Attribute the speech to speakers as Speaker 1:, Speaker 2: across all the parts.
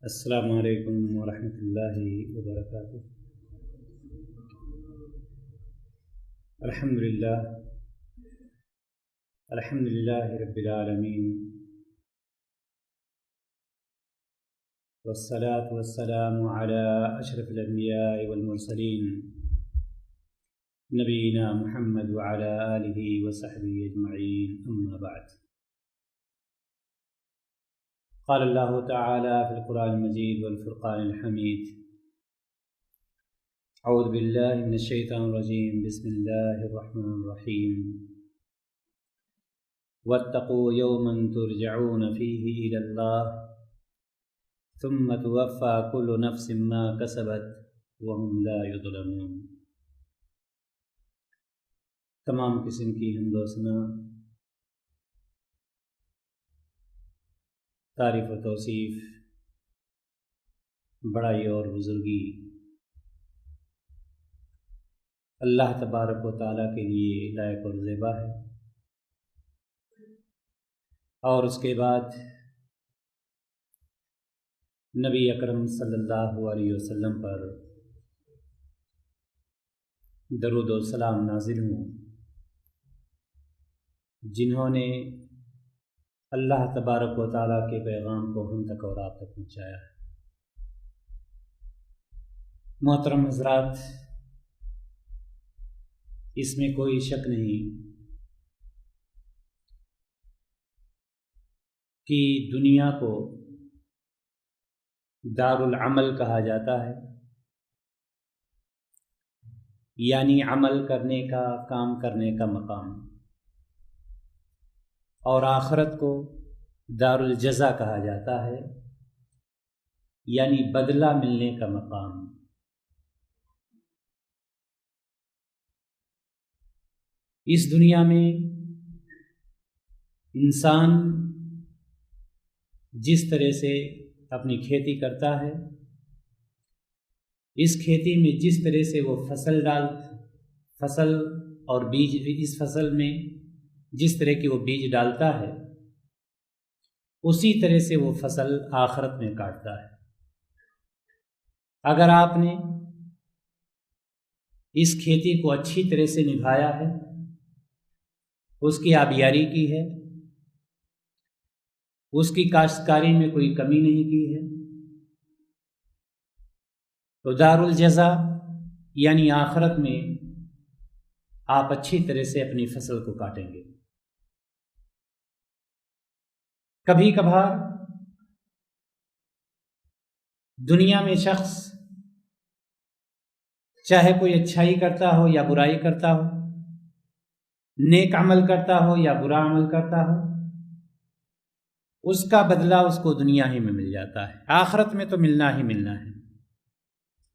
Speaker 1: السلام علیکم ورحمۃ اللہ وبرکاتہ۔ الحمد للہ رب العالمین، والصلاة والسلام علی اشرف الانبیاء والمرسلین نبینا محمد وعلی آلہ وصحبہ اجمعین، اما بعد۔ قال اللہ تعالی فی القرآن المجید والفرقان الحمید، اعوذ باللہ من الشیطان الرجیم، بسم اللہ الرحمن الرحیم، واتقوا یوما ترجعون فیہ الی اللہ ثم توفی کل نفس ما کسبت وہم لا یظلمون۔ تمام قسم کی حمد و ثنا، تعریف و توصیف، بڑائی اور بزرگی اللہ تبارک و تعالیٰ کے لیے لائق اور زیبا ہے، اور اس کے بعد نبی اکرم صلی اللہ علیہ وسلم پر درود و سلام نازل ہوں، جنہوں نے اللہ تبارک و تعالیٰ کے پیغام کو ہم تک اور آپ تک پہنچایا ہے۔ محترم حضرات، اس میں کوئی شک نہیں کہ دنیا کو دار العمل کہا جاتا ہے، یعنی عمل کرنے کا، کام کرنے کا مقام، اور آخرت کو دار الجزا کہا جاتا ہے، یعنی بدلہ ملنے کا مقام۔ اس دنیا میں انسان جس طرح سے اپنی کھیتی کرتا ہے، اس کھیتی میں جس طرح سے وہ فصل اور بیج، اس فصل میں جس طرح کی وہ بیج ڈالتا ہے، اسی طرح سے وہ فصل آخرت میں کاٹتا ہے۔ اگر آپ نے اس کھیتی کو اچھی طرح سے نبھایا ہے، اس کی آبیاری کی ہے، اس کی کاشتکاری میں کوئی کمی نہیں کی ہے، تو دار الجزا یعنی آخرت میں آپ اچھی طرح سے اپنی فصل کو کاٹیں گے۔ کبھی کبھار دنیا میں شخص چاہے کوئی اچھائی کرتا ہو یا برائی کرتا ہو، نیک عمل کرتا ہو یا برا عمل کرتا ہو، اس کا بدلہ اس کو دنیا ہی میں مل جاتا ہے۔ آخرت میں تو ملنا ہی ملنا ہے،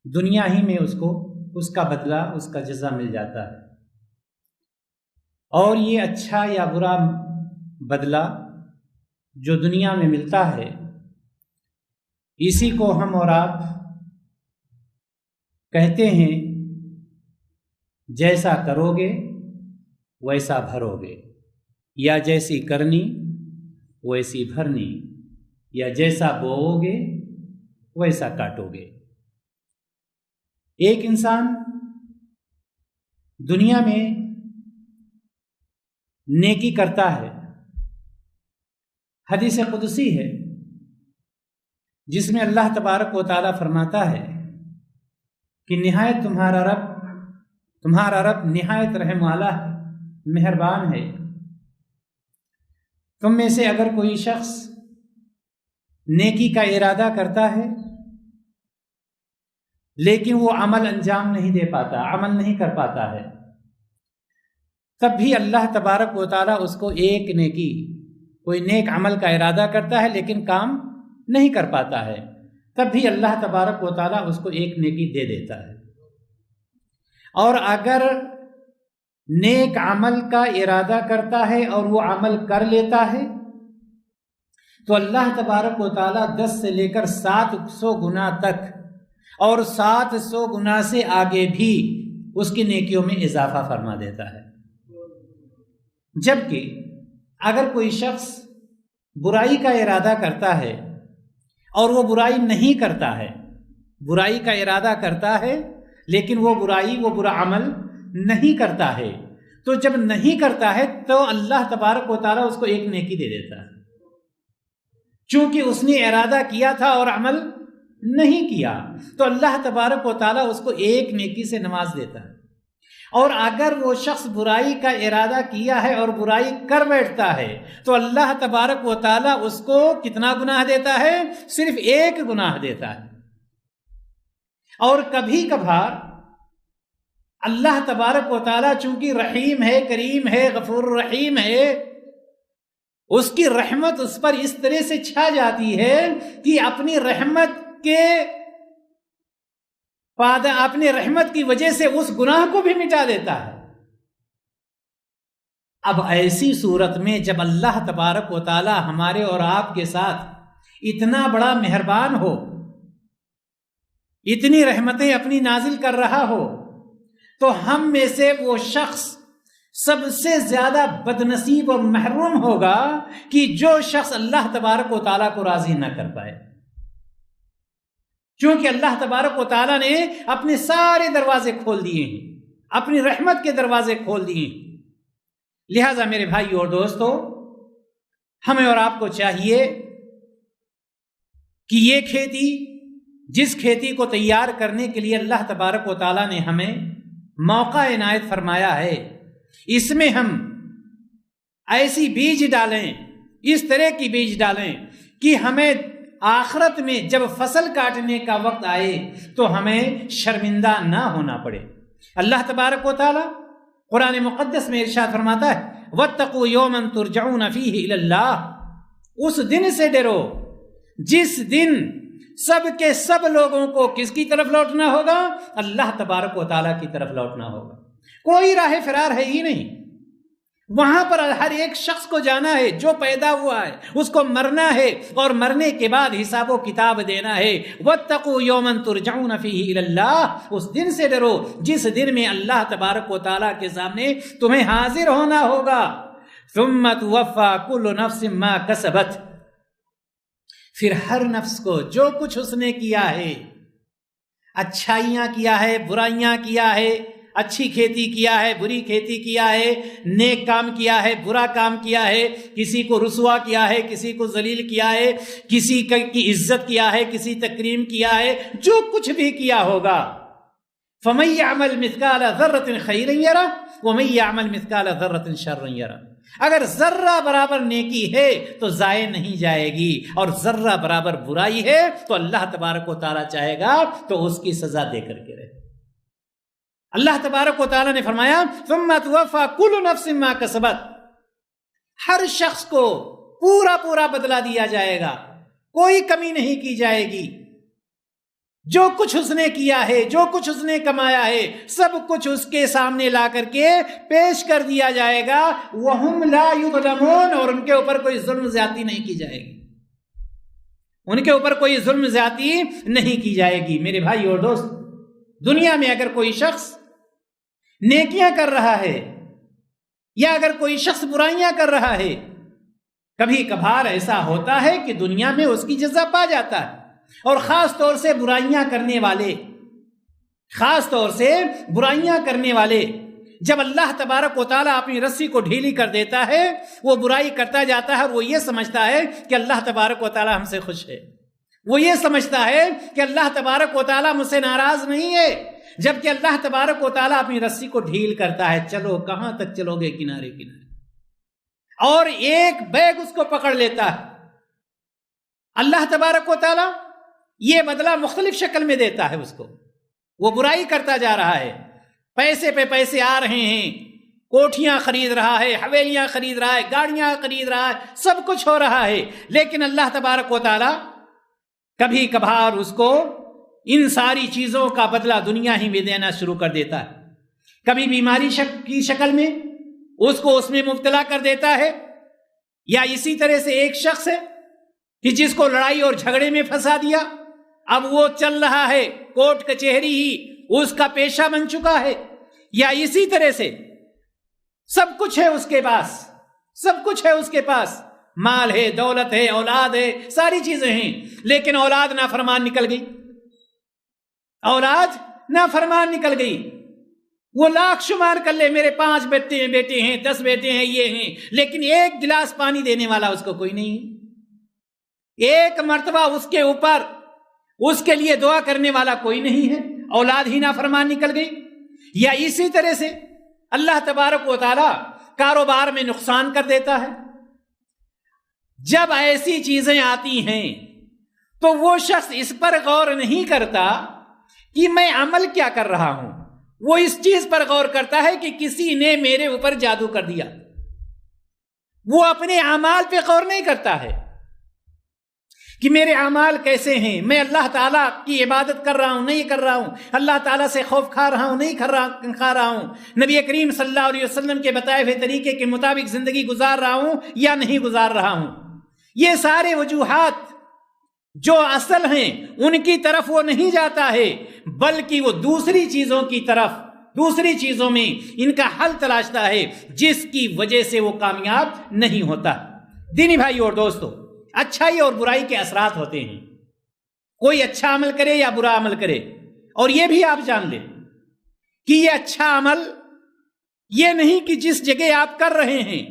Speaker 1: دنیا ہی میں اس کو اس کا بدلہ، اس کا جزا مل جاتا ہے۔ اور یہ اچھا یا برا بدلہ جو دنیا میں ملتا ہے، اسی کو ہم اور آپ کہتے ہیں جیسا کرو گے ویسا بھرو گے، یا جیسی کرنی ویسی بھرنی، یا جیسا بوؤ گے ویسا کاٹو گے۔ ایک انسان دنیا میں نیکی کرتا ہے، حدیث قدسی ہے جس میں اللہ تبارک و تعالیٰ فرماتا ہے کہ نہایت تمہارا رب نہایت رحم والا ہے، مہربان ہے۔ تم میں سے اگر کوئی شخص نیکی کا ارادہ کرتا ہے لیکن وہ عمل انجام نہیں دے پاتا، عمل نہیں کر پاتا ہے، تب بھی اللہ تبارک و تعالیٰ اس کو ایک نیکی، کوئی نیک عمل کا ارادہ کرتا ہے لیکن کام نہیں کر پاتا ہے، تب بھی اللہ تبارک و تعالیٰ اس کو ایک نیکی دے دیتا ہے۔ اور اگر نیک عمل کا ارادہ کرتا ہے اور وہ عمل کر لیتا ہے تو اللہ تبارک و تعالیٰ 10 سے لے کر 700 گنا تک اور 700 گنا سے آگے بھی اس کی نیکیوں میں اضافہ فرما دیتا ہے۔ جبکہ اگر کوئی شخص برائی کا ارادہ کرتا ہے اور وہ برائی نہیں کرتا ہے، برائی کا ارادہ کرتا ہے لیکن وہ برا عمل نہیں کرتا ہے، تو جب نہیں کرتا ہے تو اللہ تبارک و تعالیٰ اس کو ایک نیکی دے دیتا ہے، چونکہ اس نے ارادہ کیا تھا اور عمل نہیں کیا، تو اللہ تبارک و تعالیٰ اس کو ایک نیکی سے نواز دیتا ہے۔ اور اگر وہ شخص برائی کا ارادہ کیا ہے اور برائی کر بیٹھتا ہے تو اللہ تبارک و تعالیٰ اس کو کتنا گناہ دیتا ہے؟ صرف ایک گناہ دیتا ہے۔ اور کبھی کبھار اللہ تبارک و تعالیٰ چونکہ رحیم ہے، کریم ہے، غفور رحیم ہے، اس کی رحمت اس پر اس طرح سے چھا جاتی ہے کہ اپنی رحمت کی وجہ سے اس گناہ کو بھی مٹا دیتا ہے۔ اب ایسی صورت میں جب اللہ تبارک و تعالی ہمارے اور آپ کے ساتھ اتنا بڑا مہربان ہو، اتنی رحمتیں اپنی نازل کر رہا ہو، تو ہم میں سے وہ شخص سب سے زیادہ بدنصیب اور محروم ہوگا کہ جو شخص اللہ تبارک و تعالیٰ کو راضی نہ کر پائے، کیونکہ اللہ تبارک و تعالیٰ نے اپنے سارے دروازے کھول دیے ہیں، اپنی رحمت کے دروازے کھول دیے ہیں۔ لہذا میرے بھائی اور دوستو، ہمیں اور آپ کو چاہیے کہ یہ کھیتی، جس کھیتی کو تیار کرنے کے لیے اللہ تبارک و تعالیٰ نے ہمیں موقع عنایت فرمایا ہے، اس میں ہم ایسی بیج ڈالیں، اس طرح کی بیج ڈالیں کہ ہمیں آخرت میں جب فصل کاٹنے کا وقت آئے تو ہمیں شرمندہ نہ ہونا پڑے۔ اللہ تبارک و تعالی قرآن مقدس میں ارشاد فرماتا ہے وَاتَّقُوا يَوْمًا تُرْجَعُونَ فِيهِ إِلَى اللَّهِ، اس دن سے ڈرو جس دن سب کے سب لوگوں کو کس کی طرف لوٹنا ہوگا؟ اللہ تبارک و تعالیٰ کی طرف لوٹنا ہوگا، کوئی راہ فرار ہے ہی نہیں۔ وہاں پر ہر ایک شخص کو جانا ہے، جو پیدا ہوا ہے اس کو مرنا ہے، اور مرنے کے بعد حساب و کتاب دینا ہے۔ وَاتَّقُوا يَوْمًا تُرْجَعُونَ فِيهِ إِلَى اللَّهِ، اس دن سے ڈرو جس دن میں اللہ تبارک و تعالیٰ کے سامنے تمہیں حاضر ہونا ہوگا۔ ثُمَّ تُوَفَّى كُلُّ نَفْسٍ مَا كَسَبَتْ، پھر ہر نفس کو جو کچھ اس نے کیا ہے، اچھائیاں کیا ہے، برائیاں کیا ہے، اچھی کھیتی کیا ہے، بری کھیتی کیا ہے، نیک کام کیا ہے، برا کام کیا ہے، کسی کو رسوا کیا ہے، کسی کو ذلیل کیا ہے، کسی کی عزت کیا ہے، کسی تکریم کیا ہے، جو کچھ بھی کیا ہوگا فَمَن يَعْمَلْ مِثْقَالَ ذَرَّةٍ خَيْرًا يَرَهُ وَمَن يَعْمَلْ مِثْقَالَ ذَرَّةٍ شَرًّا يَرَهُ، اگر ذرہ برابر نیکی ہے تو ضائع نہیں جائے گی، اور ذرہ برابر برائی ہے تو اللہ تبارک و تعالیٰ چاہے گا تو اس کی سزا دے کر کے رہے۔ اللہ تبارک و تعالیٰ نے فرمایا ثُمَّ تُوَفَّى كُلُّ نَفْسٍ مَا كَسَبَتْ، ہر شخص کو پورا بدلہ دیا جائے گا، کوئی کمی نہیں کی جائے گی۔ جو کچھ اس نے کیا ہے، جو کچھ اس نے کمایا ہے، سب کچھ اس کے سامنے لا کر کے پیش کر دیا جائے گا۔ وَهُمْ لَا يُظْلَمُونَ، اور ان کے اوپر کوئی ظلم زیادتی نہیں کی جائے گی، ان کے اوپر کوئی ظلم زیادتی نہیں کی جائے گی۔ میرے بھائی اور دوست، دنیا میں اگر کوئی شخص نیکیاں کر رہا ہے یا اگر کوئی شخص برائیاں کر رہا ہے، کبھی کبھار ایسا ہوتا ہے کہ دنیا میں اس کی جزا پا جاتا ہے، اور خاص طور سے برائیاں کرنے والے جب اللہ تبارک و تعالیٰ اپنی رسی کو ڈھیلی کر دیتا ہے، وہ برائی کرتا جاتا ہے اور وہ یہ سمجھتا ہے کہ اللہ تبارک و تعالیٰ ہم سے خوش ہے، وہ یہ سمجھتا ہے کہ اللہ تبارک و تعالیٰ مجھ سے ناراض نہیں ہے، جبکہ اللہ تبارک و تعالیٰ اپنی رسی کو ڈھیل کرتا ہے، چلو کہاں تک چلو گے، کنارے کنارے، اور ایک بیگ اس کو پکڑ لیتا ہے۔ اللہ تبارک و تعالیٰ یہ بدلہ مختلف شکل میں دیتا ہے اس کو، وہ برائی کرتا جا رہا ہے، پیسے پہ پیسے آ رہے ہیں، کوٹھیاں خرید رہا ہے، حویلیاں خرید رہا ہے، گاڑیاں خرید رہا ہے، سب کچھ ہو رہا ہے، لیکن اللہ تبارک و تعالیٰ کبھی کبھار اس کو ان ساری چیزوں کا بدلہ دنیا ہی میں دینا شروع کر دیتا ہے۔ کبھی بیماری کی شکل میں اس کو اس میں مبتلا کر دیتا ہے، یا اسی طرح سے ایک شخص ہے کہ جس کو لڑائی اور جھگڑے میں پھنسا دیا، اب وہ چل رہا ہے، کورٹ کچہری ہی اس کا پیشہ بن چکا ہے، یا اسی طرح سے سب کچھ ہے اس کے پاس، مال ہے، دولت ہے، اولاد ہے، ساری چیزیں ہیں، لیکن اولاد نافرمان نکل گئی، اولاد نافرمان نکل گئی۔ وہ لاکھ شمار کر لے، میرے 5 بیٹے ہیں، 10 بیٹے ہیں، یہ ہیں، لیکن ایک گلاس پانی دینے والا اس کو کوئی نہیں ہے، ایک مرتبہ اس کے اوپر اس کے لیے دعا کرنے والا کوئی نہیں ہے، اولاد ہی نافرمان نکل گئی۔ یا اسی طرح سے اللہ تبارک و تعالی کاروبار میں نقصان کر دیتا ہے۔ جب ایسی چیزیں آتی ہیں تو وہ شخص اس پر غور نہیں کرتا کہ میں عمل کیا کر رہا ہوں، وہ اس چیز پر غور کرتا ہے کہ کسی نے میرے اوپر جادو کر دیا۔ وہ اپنے اعمال پہ غور نہیں کرتا ہے کہ میرے اعمال کیسے ہیں، میں اللہ تعالیٰ کی عبادت کر رہا ہوں نہیں کر رہا ہوں، اللہ تعالیٰ سے خوف کھا رہا ہوں نہیں کھا رہا ہوں، نبی کریم صلی اللہ علیہ وسلم کے بتائے ہوئے طریقے کے مطابق زندگی گزار رہا ہوں یا نہیں گزار رہا ہوں۔ یہ سارے وجوہات جو اصل ہیں ان کی طرف وہ نہیں جاتا ہے، بلکہ وہ دوسری چیزوں کی طرف، دوسری چیزوں میں ان کا حل تلاشتا ہے، جس کی وجہ سے وہ کامیاب نہیں ہوتا۔ دینی بھائی اور دوستو، اچھائی اور برائی کے اثرات ہوتے ہیں، کوئی اچھا عمل کرے یا برا عمل کرے، اور یہ بھی آپ جان لیں کہ یہ اچھا عمل یہ نہیں کہ جس جگہ آپ کر رہے ہیں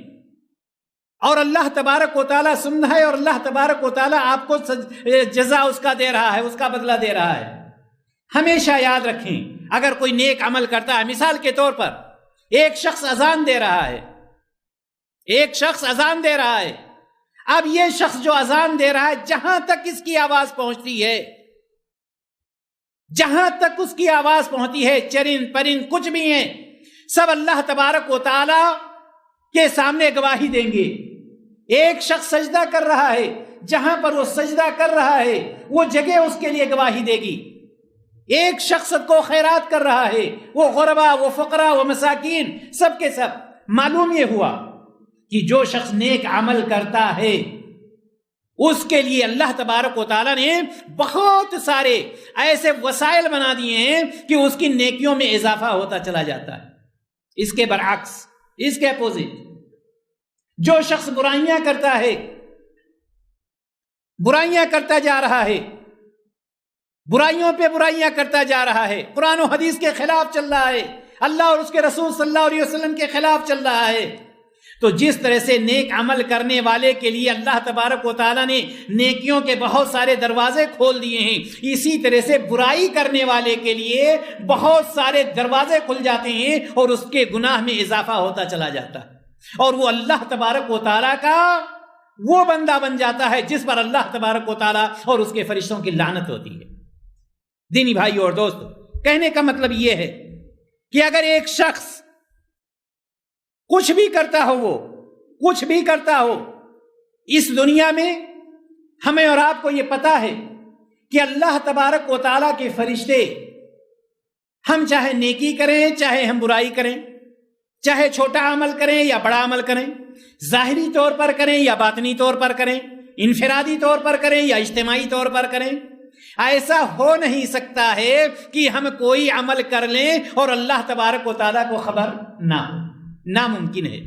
Speaker 1: اور اللہ تبارک و تعالیٰ سن رہا ہے اور اللہ تبارک و تعالیٰ آپ کو جزا اس کا دے رہا ہے، اس کا بدلہ دے رہا ہے۔ ہمیشہ یاد رکھیں، اگر کوئی نیک عمل کرتا ہے، مثال کے طور پر ایک شخص اذان دے رہا ہے، ایک شخص اذان دے رہا ہے، اب یہ شخص جو اذان دے رہا ہے، جہاں تک اس کی آواز پہنچتی ہے، جہاں تک اس کی آواز پہنچتی ہے، چرند پرند کچھ بھی ہیں، سب اللہ تبارک و تعالیٰ کے سامنے گواہی دیں گے۔ ایک شخص سجدہ کر رہا ہے، جہاں پر وہ سجدہ کر رہا ہے وہ جگہ اس کے لیے گواہی دے گی۔ ایک شخص کو خیرات کر رہا ہے، وہ غربا، وہ فقراء، وہ مساکین، سب کے سب۔ معلوم یہ ہوا کہ جو شخص نیک عمل کرتا ہے اس کے لیے اللہ تبارک و تعالیٰ نے بہت سارے ایسے وسائل بنا دیے ہیں کہ اس کی نیکیوں میں اضافہ ہوتا چلا جاتا ہے۔ اس کے برعکس، اس کے اپوزٹ، جو شخص برائیاں کرتا ہے، برائیاں کرتا جا رہا ہے، برائیوں پہ برائیاں کرتا جا رہا ہے، قرآن و حدیث کے خلاف چل رہا ہے، اللہ اور اس کے رسول صلی اللہ علیہ وسلم کے خلاف چل رہا ہے، تو جس طرح سے نیک عمل کرنے والے کے لیے اللہ تبارک و تعالیٰ نے نیکیوں کے بہت سارے دروازے کھول دیے ہیں، اسی طرح سے برائی کرنے والے کے لیے بہت سارے دروازے کھل جاتے ہیں اور اس کے گناہ میں اضافہ ہوتا چلا جاتا ہے، اور وہ اللہ تبارک و تعالیٰ کا وہ بندہ بن جاتا ہے جس پر اللہ تبارک و تعالیٰ اور اس کے فرشتوں کی لعنت ہوتی ہے۔ دینی بھائی اور دوست، کہنے کا مطلب یہ ہے کہ اگر ایک شخص کچھ بھی کرتا ہو، وہ کچھ بھی کرتا ہو اس دنیا میں، ہمیں اور آپ کو یہ پتا ہے کہ اللہ تبارک و تعالیٰ کے فرشتے، ہم چاہے نیکی کریں چاہے ہم برائی کریں، چاہے چھوٹا عمل کریں یا بڑا عمل کریں، ظاہری طور پر کریں یا باطنی طور پر کریں، انفرادی طور پر کریں یا اجتماعی طور پر کریں، ایسا ہو نہیں سکتا ہے کہ ہم کوئی عمل کر لیں اور اللہ تبارک و تعالیٰ کو خبر نہ ہو، ناممکن ہے۔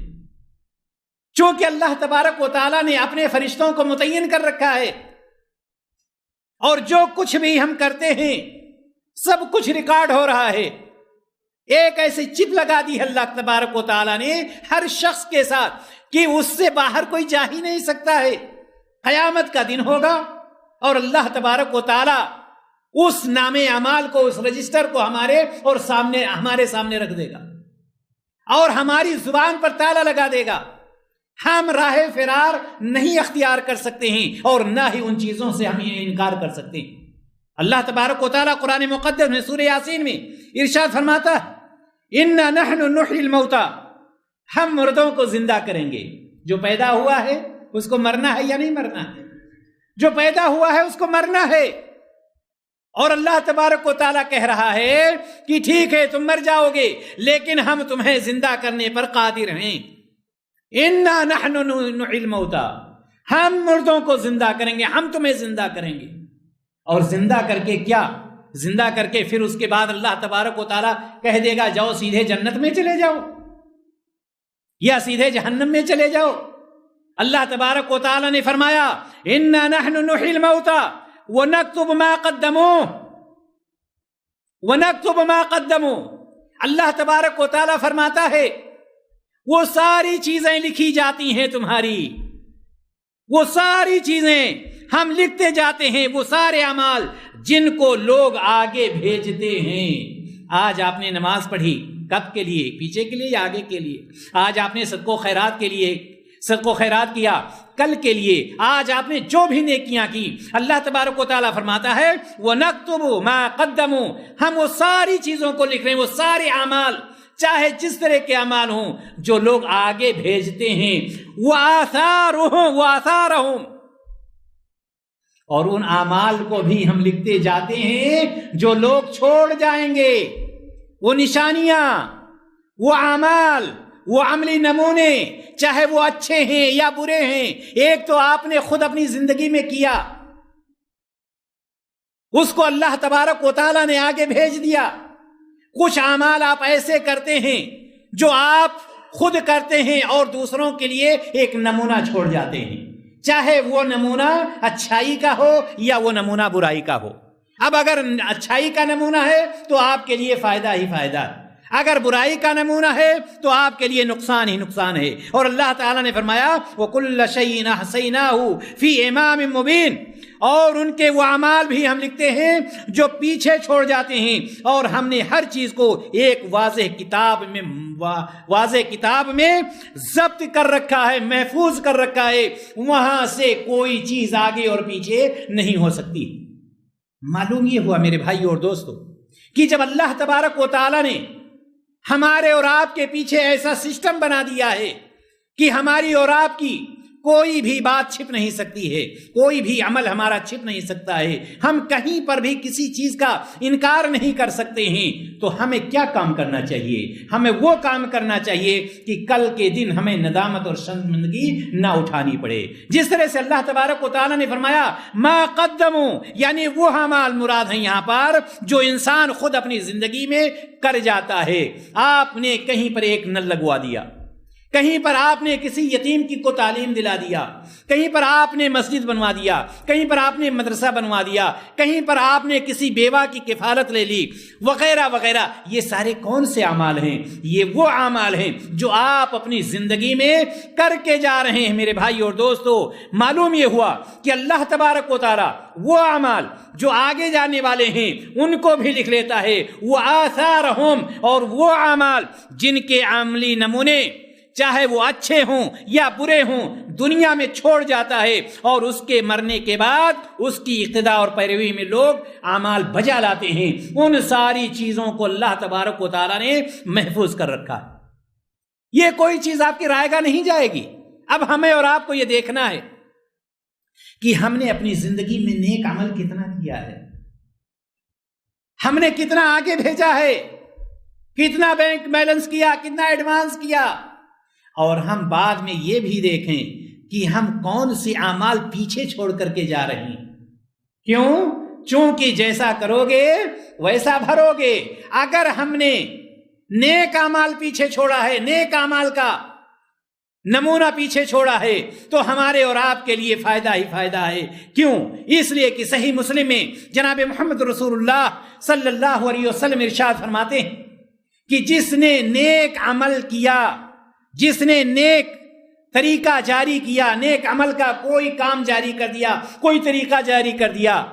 Speaker 1: چونکہ اللہ تبارک و تعالیٰ نے اپنے فرشتوں کو متعین کر رکھا ہے، اور جو کچھ بھی ہم کرتے ہیں سب کچھ ریکارڈ ہو رہا ہے۔ ایک ایسی چپ لگا دی ہے اللہ تبارک و تعالیٰ نے ہر شخص کے ساتھ کہ اس سے باہر کوئی جا ہی نہیں سکتا ہے۔ قیامت کا دن ہوگا اور اللہ تبارک و تعالیٰ اس نام اعمال کو، اس رجسٹر کو ہمارے سامنے رکھ دے گا اور ہماری زبان پر تالا لگا دے گا۔ ہم راہ فرار نہیں اختیار کر سکتے ہیں اور نہ ہی ان چیزوں سے ہم یہ انکار کر سکتے ہیں۔ اللہ تبارک و تعالیٰ قرآن مقدس میں سورہ یاسین میں ارشاد فرماتا ہے، اِنَّا نَحْنُ نُحْيِي الْمَوْتَى، ہم مردوں کو زندہ کریں گے۔ جو پیدا ہوا ہے اس کو مرنا ہے یا نہیں مرنا ہے؟ جو پیدا ہوا ہے اس کو مرنا ہے، اور اللہ تبارک و تعالیٰ کہہ رہا ہے کہ ٹھیک ہے تم مر جاؤ گے لیکن ہم تمہیں زندہ کرنے پر قادر ہیں۔ اِنَّا نَحْنُ نُحْيِي الْمَوْتَى، ہم مردوں کو زندہ کریں گے، ہم تمہیں زندہ کریں گے۔ اور زندہ کر کے کیا؟ زندہ کر کے پھر اس کے بعد اللہ تبارک و تعالیٰ کہہ دے گا جاؤ سیدھے جنت میں چلے جاؤ یا سیدھے جہنم میں چلے جاؤ۔ اللہ تبارک و تعالی نے فرمایا انا نحن نحیی الموتى ونکتب ما قدموا اللہ تبارک و تعالی فرماتا ہے وہ ساری چیزیں لکھی جاتی ہیں تمہاری، وہ ساری چیزیں ہم لکھتے جاتے ہیں، وہ سارے اعمال جن کو لوگ آگے بھیجتے ہیں۔ آج آپ نے نماز پڑھی، کب کے لیے؟ پیچھے کے لیے یا آگے کے لیے؟ آج آپ نے صدقہ و خیرات کے لیے صدقہ و خیرات کیا، کل کے لیے؟ آج آپ نے جو بھی نیکیاں کی، اللہ تبارک و تعالیٰ فرماتا ہے وَنَكْتُبُ مَا قَدَّمُوا، ہم وہ ساری چیزوں کو لکھ رہے ہیں، وہ سارے اعمال، چاہے جس طرح کے اعمال ہوں جو لوگ آگے بھیجتے ہیں، وَآثَارُهُمْ، اور ان اعمال کو بھی ہم لکھتے جاتے ہیں جو لوگ چھوڑ جائیں گے، وہ نشانیاں، وہ اعمال، وہ عملی نمونے، چاہے وہ اچھے ہیں یا برے ہیں۔ ایک تو آپ نے خود اپنی زندگی میں کیا، اس کو اللہ تبارک و تعالیٰ نے آگے بھیج دیا۔ کچھ اعمال آپ ایسے کرتے ہیں جو آپ خود کرتے ہیں اور دوسروں کے لیے ایک نمونہ چھوڑ جاتے ہیں، چاہے وہ نمونہ اچھائی کا ہو یا وہ نمونہ برائی کا ہو۔ اب اگر اچھائی کا نمونہ ہے تو آپ کے لیے فائدہ ہی فائدہ ہے، اگر برائی کا نمونہ ہے تو آپ کے لیے نقصان ہی نقصان ہے۔ اور اللہ تعالیٰ نے فرمایا وَكُلَّ شَيْءٍ أَحْصَيْنَاهُ فِي إِمَامٍ مُبِينٍ، اور ان کے وہ اعمال بھی ہم لکھتے ہیں جو پیچھے چھوڑ جاتے ہیں، اور ہم نے ہر چیز کو ایک واضح کتاب میں ضبط کر رکھا ہے، محفوظ کر رکھا ہے، وہاں سے کوئی چیز آگے اور پیچھے نہیں ہو سکتی۔ معلوم یہ ہوا میرے بھائی اور دوستو کہ جب اللہ تبارک و تعالیٰ نے ہمارے اور آپ کے پیچھے ایسا سسٹم بنا دیا ہے کہ ہماری اور آپ کی کوئی بھی بات چھپ نہیں سکتی ہے، کوئی بھی عمل ہمارا چھپ نہیں سکتا ہے، ہم کہیں پر بھی کسی چیز کا انکار نہیں کر سکتے ہیں، تو ہمیں کیا کام کرنا چاہیے؟ ہمیں وہ کام کرنا چاہیے کہ کل کے دن ہمیں ندامت اور شرمندگی نہ اٹھانی پڑے۔ جس طرح سے اللہ تبارک و تعالیٰ نے فرمایا ما قدموا، یعنی وہ اعمال مراد ہیں یہاں پر جو انسان خود اپنی زندگی میں کر جاتا ہے۔ آپ نے کہیں پر ایک نل لگوا دیا، کہیں پر آپ نے کسی یتیم کو تعلیم دلا دیا، کہیں پر آپ نے مسجد بنوا دیا، کہیں پر آپ نے مدرسہ بنوا دیا، کہیں پر آپ نے کسی بیوہ کی کفالت لے لی، وغیرہ وغیرہ۔ یہ سارے کون سے اعمال ہیں؟ یہ وہ اعمال ہیں جو آپ اپنی زندگی میں کر کے جا رہے ہیں۔ میرے بھائی اور دوستو، معلوم یہ ہوا کہ اللہ تبارک و تعالی وہ اعمال جو آگے جانے والے ہیں ان کو بھی لکھ لیتا ہے، وہ آثارہم، اور وہ اعمال جن کے عملی نمونے چاہے وہ اچھے ہوں یا برے ہوں دنیا میں چھوڑ جاتا ہے، اور اس کے مرنے کے بعد اس کی اقتداء اور پیروی میں لوگ اعمال بجا لاتے ہیں۔ ان ساری چیزوں کو اللہ تبارک و تعالیٰ نے محفوظ کر رکھا ہے، یہ کوئی چیز آپ کی رائے گاہ نہیں جائے گی۔ اب ہمیں اور آپ کو یہ دیکھنا ہے کہ ہم نے اپنی زندگی میں نیک عمل کتنا کیا ہے، ہم نے کتنا آگے بھیجا ہے، کتنا بینک بیلنس کیا، کتنا ایڈوانس کیا، اور ہم بعد میں یہ بھی دیکھیں کہ ہم کون سے اعمال پیچھے چھوڑ کر کے جا رہے ہیں۔ کیوں؟ چونکہ جیسا کرو گے ویسا بھرو گے۔ اگر ہم نے نیک اعمال پیچھے چھوڑا ہے، نیک اعمال کا نمونہ پیچھے چھوڑا ہے، تو ہمارے اور آپ کے لیے فائدہ ہی فائدہ ہے۔ کیوں؟ اس لیے کہ صحیح مسلم میں جناب محمد رسول اللہ صلی اللہ علیہ وسلم ارشاد فرماتے ہیں کہ جس نے نیک عمل کیا، جس نے نیک طریقہ جاری کیا، نیک عمل کا کوئی کام جاری کر دیا، کوئی طریقہ جاری کر دیا،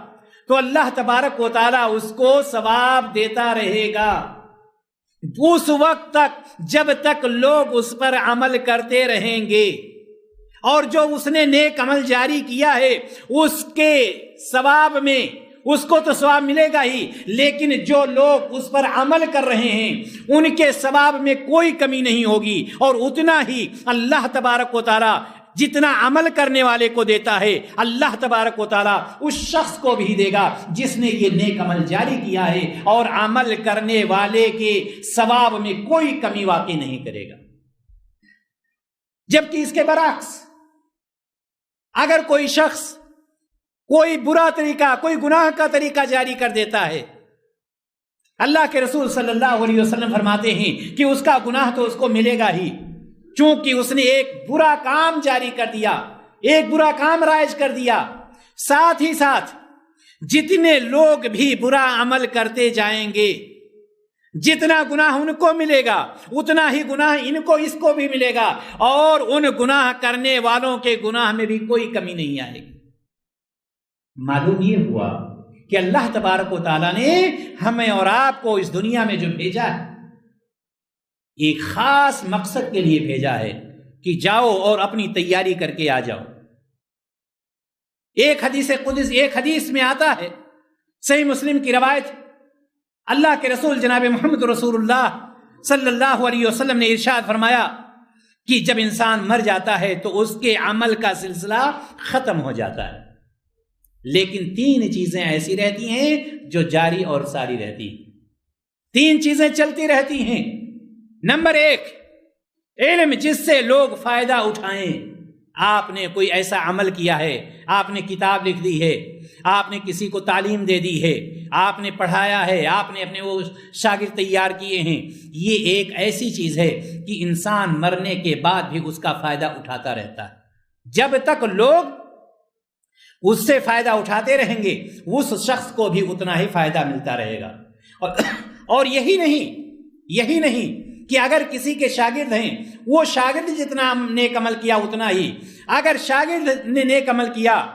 Speaker 1: تو اللہ تبارک و تعالیٰ اس کو ثواب دیتا رہے گا اس وقت تک جب تک لوگ اس پر عمل کرتے رہیں گے۔ اور جو اس نے نیک عمل جاری کیا ہے اس کے ثواب میں اس کو تو ثواب ملے گا ہی، لیکن جو لوگ اس پر عمل کر رہے ہیں ان کے ثواب میں کوئی کمی نہیں ہوگی، اور اتنا ہی اللہ تبارک و تعالی جتنا عمل کرنے والے کو دیتا ہے اللہ تبارک و تعالی اس شخص کو بھی دے گا جس نے یہ نیک عمل جاری کیا ہے، اور عمل کرنے والے کے ثواب میں کوئی کمی واقع نہیں کرے گا۔ جبکہ اس کے برعکس اگر کوئی شخص کوئی برا طریقہ، کوئی گناہ کا طریقہ جاری کر دیتا ہے، اللہ کے رسول صلی اللہ علیہ وسلم فرماتے ہیں کہ اس کا گناہ تو اس کو ملے گا ہی، چونکہ اس نے ایک برا کام جاری کر دیا، ایک برا کام رائج کر دیا، ساتھ ہی ساتھ جتنے لوگ بھی برا عمل کرتے جائیں گے، جتنا گناہ ان کو ملے گا اتنا ہی گناہ اس کو بھی ملے گا، اور ان گناہ کرنے والوں کے گناہ میں بھی کوئی کمی نہیں آئے گی۔ معلوم یہ ہوا کہ اللہ تبارک و تعالیٰ نے ہمیں اور آپ کو اس دنیا میں جو بھیجا ہے، ایک خاص مقصد کے لیے بھیجا ہے کہ جاؤ اور اپنی تیاری کر کے آ جاؤ۔ ایک حدیث میں آتا ہے، صحیح مسلم کی روایت، اللہ کے رسول جناب محمد رسول اللہ صلی اللہ علیہ وسلم نے ارشاد فرمایا کہ جب انسان مر جاتا ہے تو اس کے عمل کا سلسلہ ختم ہو جاتا ہے، لیکن 3 چیزیں ایسی رہتی ہیں جو جاری اور ساری رہتی ہیں۔ 3 چیزیں چلتی رہتی ہیں۔ نمبر 1، علم جس سے لوگ فائدہ اٹھائیں۔ آپ نے کوئی ایسا عمل کیا ہے، آپ نے کتاب لکھ دی ہے، آپ نے کسی کو تعلیم دے دی ہے، آپ نے پڑھایا ہے، آپ نے اپنے وہ شاگرد تیار کیے ہیں، یہ ایک ایسی چیز ہے کہ انسان مرنے کے بعد بھی اس کا فائدہ اٹھاتا رہتا ہے۔ جب تک لوگ اس سے فائدہ اٹھاتے رہیں گے اس شخص کو بھی اتنا ہی فائدہ ملتا رہے گا۔ اور یہی نہیں کہ اگر کسی کے شاگرد ہیں، وہ شاگرد جتنا نیک عمل کیا اتنا ہی، اگر شاگرد نے نیک عمل کیا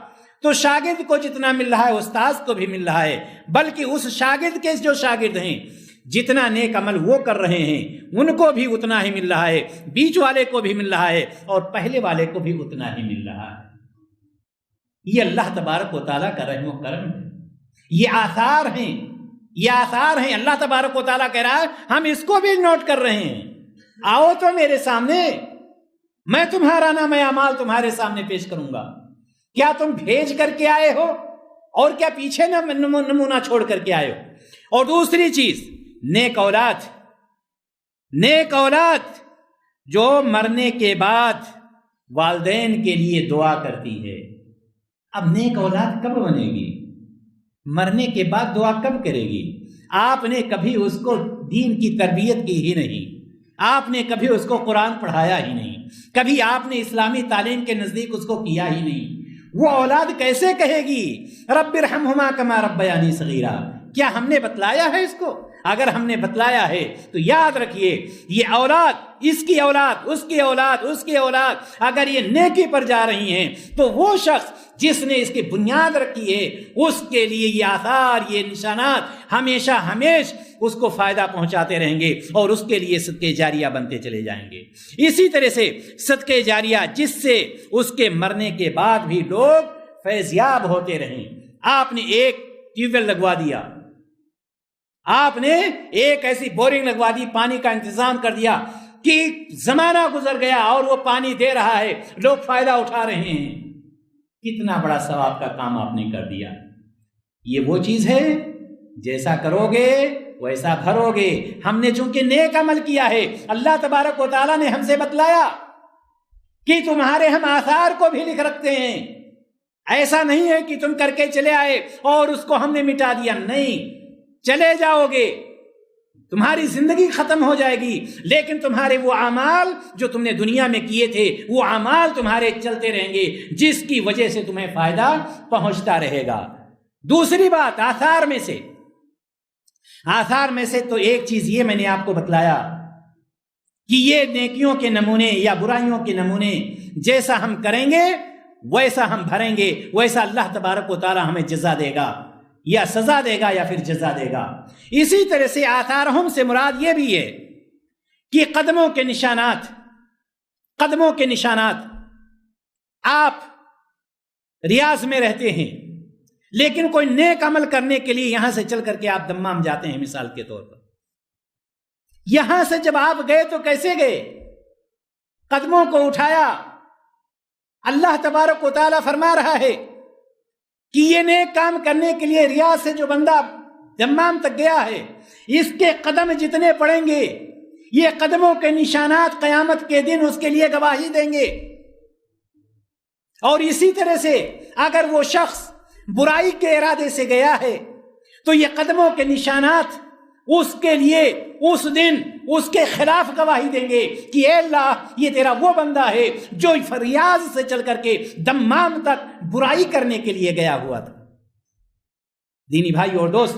Speaker 1: تو شاگرد کو جتنا مل رہا ہے استاذ کو بھی مل رہا ہے، بلکہ اس شاگرد کے جو شاگرد ہیں جتنا نیک عمل وہ کر رہے ہیں ان کو بھی اتنا ہی مل رہا ہے، بیچ والے کو بھی مل رہا ہے اور پہلے والے کو بھی اتنا ہی مل رہا ہے۔ یہ اللہ تبارک و تعالیٰ کا رحم و کرم ہے، یہ آثار ہیں۔ اللہ تبارک و تعالیٰ کہہ رہا ہے ہم اس کو بھی نوٹ کر رہے ہیں، آؤ تو میرے سامنے، میں تمہارا نام اعمال تمہارے سامنے پیش کروں گا۔ کیا تم بھیج کر کے آئے ہو اور کیا پیچھے نمونہ چھوڑ کر کے آئے ہو؟ اور دوسری چیز، نیک اولاد جو مرنے کے بعد والدین کے لیے دعا کرتی ہے۔ اب نیک اولاد کب بنے گی؟ مرنے کے بعد دعا کب کرے گی؟ آپ نے کبھی اس کو دین کی تربیت کی ہی نہیں، آپ نے کبھی اس کو قرآن پڑھایا ہی نہیں، کبھی آپ نے اسلامی تعلیم کے نزدیک اس کو کیا ہی نہیں۔ وہ اولاد کیسے کہے گی رب ارحمہما کما ربیانی صغیرا؟ کیا ہم نے بتلایا ہے اس کو؟ اگر ہم نے بتلایا ہے تو یاد رکھیے یہ اولاد، اس کی اولاد، اس کی اولاد، اس کی اولاد اگر یہ نیکی پر جا رہی ہیں تو وہ شخص جس نے اس کی بنیاد رکھی ہے اس کے لیے یہ آثار، یہ نشانات ہمیشہ اس کو فائدہ پہنچاتے رہیں گے اور اس کے لیے صدقے جاریہ بنتے چلے جائیں گے۔ اسی طرح سے صدقے جاریہ جس سے اس کے مرنے کے بعد بھی لوگ فیض یاب ہوتے رہیں۔ آپ نے ایک ٹیوب ویل لگوا دیا، آپ نے ایک ایسی بورنگ لگوا دی، پانی کا انتظام کر دیا کہ زمانہ گزر گیا اور وہ پانی دے رہا ہے، لوگ فائدہ اٹھا رہے ہیں، کتنا بڑا ثواب کا کام آپ نے کر دیا۔ یہ وہ چیز ہے جیسا کرو گے ویسا بھرو گے۔ ہم نے چونکہ نیک عمل کیا ہے، اللہ تبارک و تعالیٰ نے ہم سے بتلایا کہ تمہارے ہم آثار کو بھی لکھ رکھتے ہیں۔ ایسا نہیں ہے کہ تم کر کے چلے آئے اور اس کو ہم نے مٹا دیا، نہیں، چلے جاؤ گے، تمہاری زندگی ختم ہو جائے گی، لیکن تمہارے وہ اعمال جو تم نے دنیا میں کیے تھے وہ اعمال تمہارے چلتے رہیں گے، جس کی وجہ سے تمہیں فائدہ پہنچتا رہے گا۔ دوسری بات، آثار میں سے تو ایک چیز یہ میں نے آپ کو بتلایا کہ یہ نیکیوں کے نمونے یا برائیوں کے نمونے جیسا ہم کریں گے ویسا ہم بھریں گے، ویسا اللہ تبارک و تعالی ہمیں جزا دے گا، یا سزا دے گا یا پھر جزا دے گا۔ اسی طرح سے آثارہم سے مراد یہ بھی ہے کہ قدموں کے نشانات آپ ریاض میں رہتے ہیں لیکن کوئی نیک عمل کرنے کے لیے یہاں سے چل کر کے آپ دمام جاتے ہیں، مثال کے طور پر یہاں سے جب آپ گئے تو کیسے گئے؟ قدموں کو اٹھایا۔ اللہ تبارک و تعالیٰ فرما رہا ہے کہ یہ نیک کام کرنے کے لیے ریاض سے جو بندہ دمام تک گیا ہے اس کے قدم جتنے پڑیں گے یہ قدموں کے نشانات قیامت کے دن اس کے لیے گواہی دیں گے۔ اور اسی طرح سے اگر وہ شخص برائی کے ارادے سے گیا ہے تو یہ قدموں کے نشانات اس کے لیے اس دن اس کے خلاف گواہی دیں گے کہ اے اللہ یہ تیرا وہ بندہ ہے جو فریاض سے چل کر کے دمام تک برائی کرنے کے لیے گیا ہوا تھا۔ دینی بھائی اور دوست،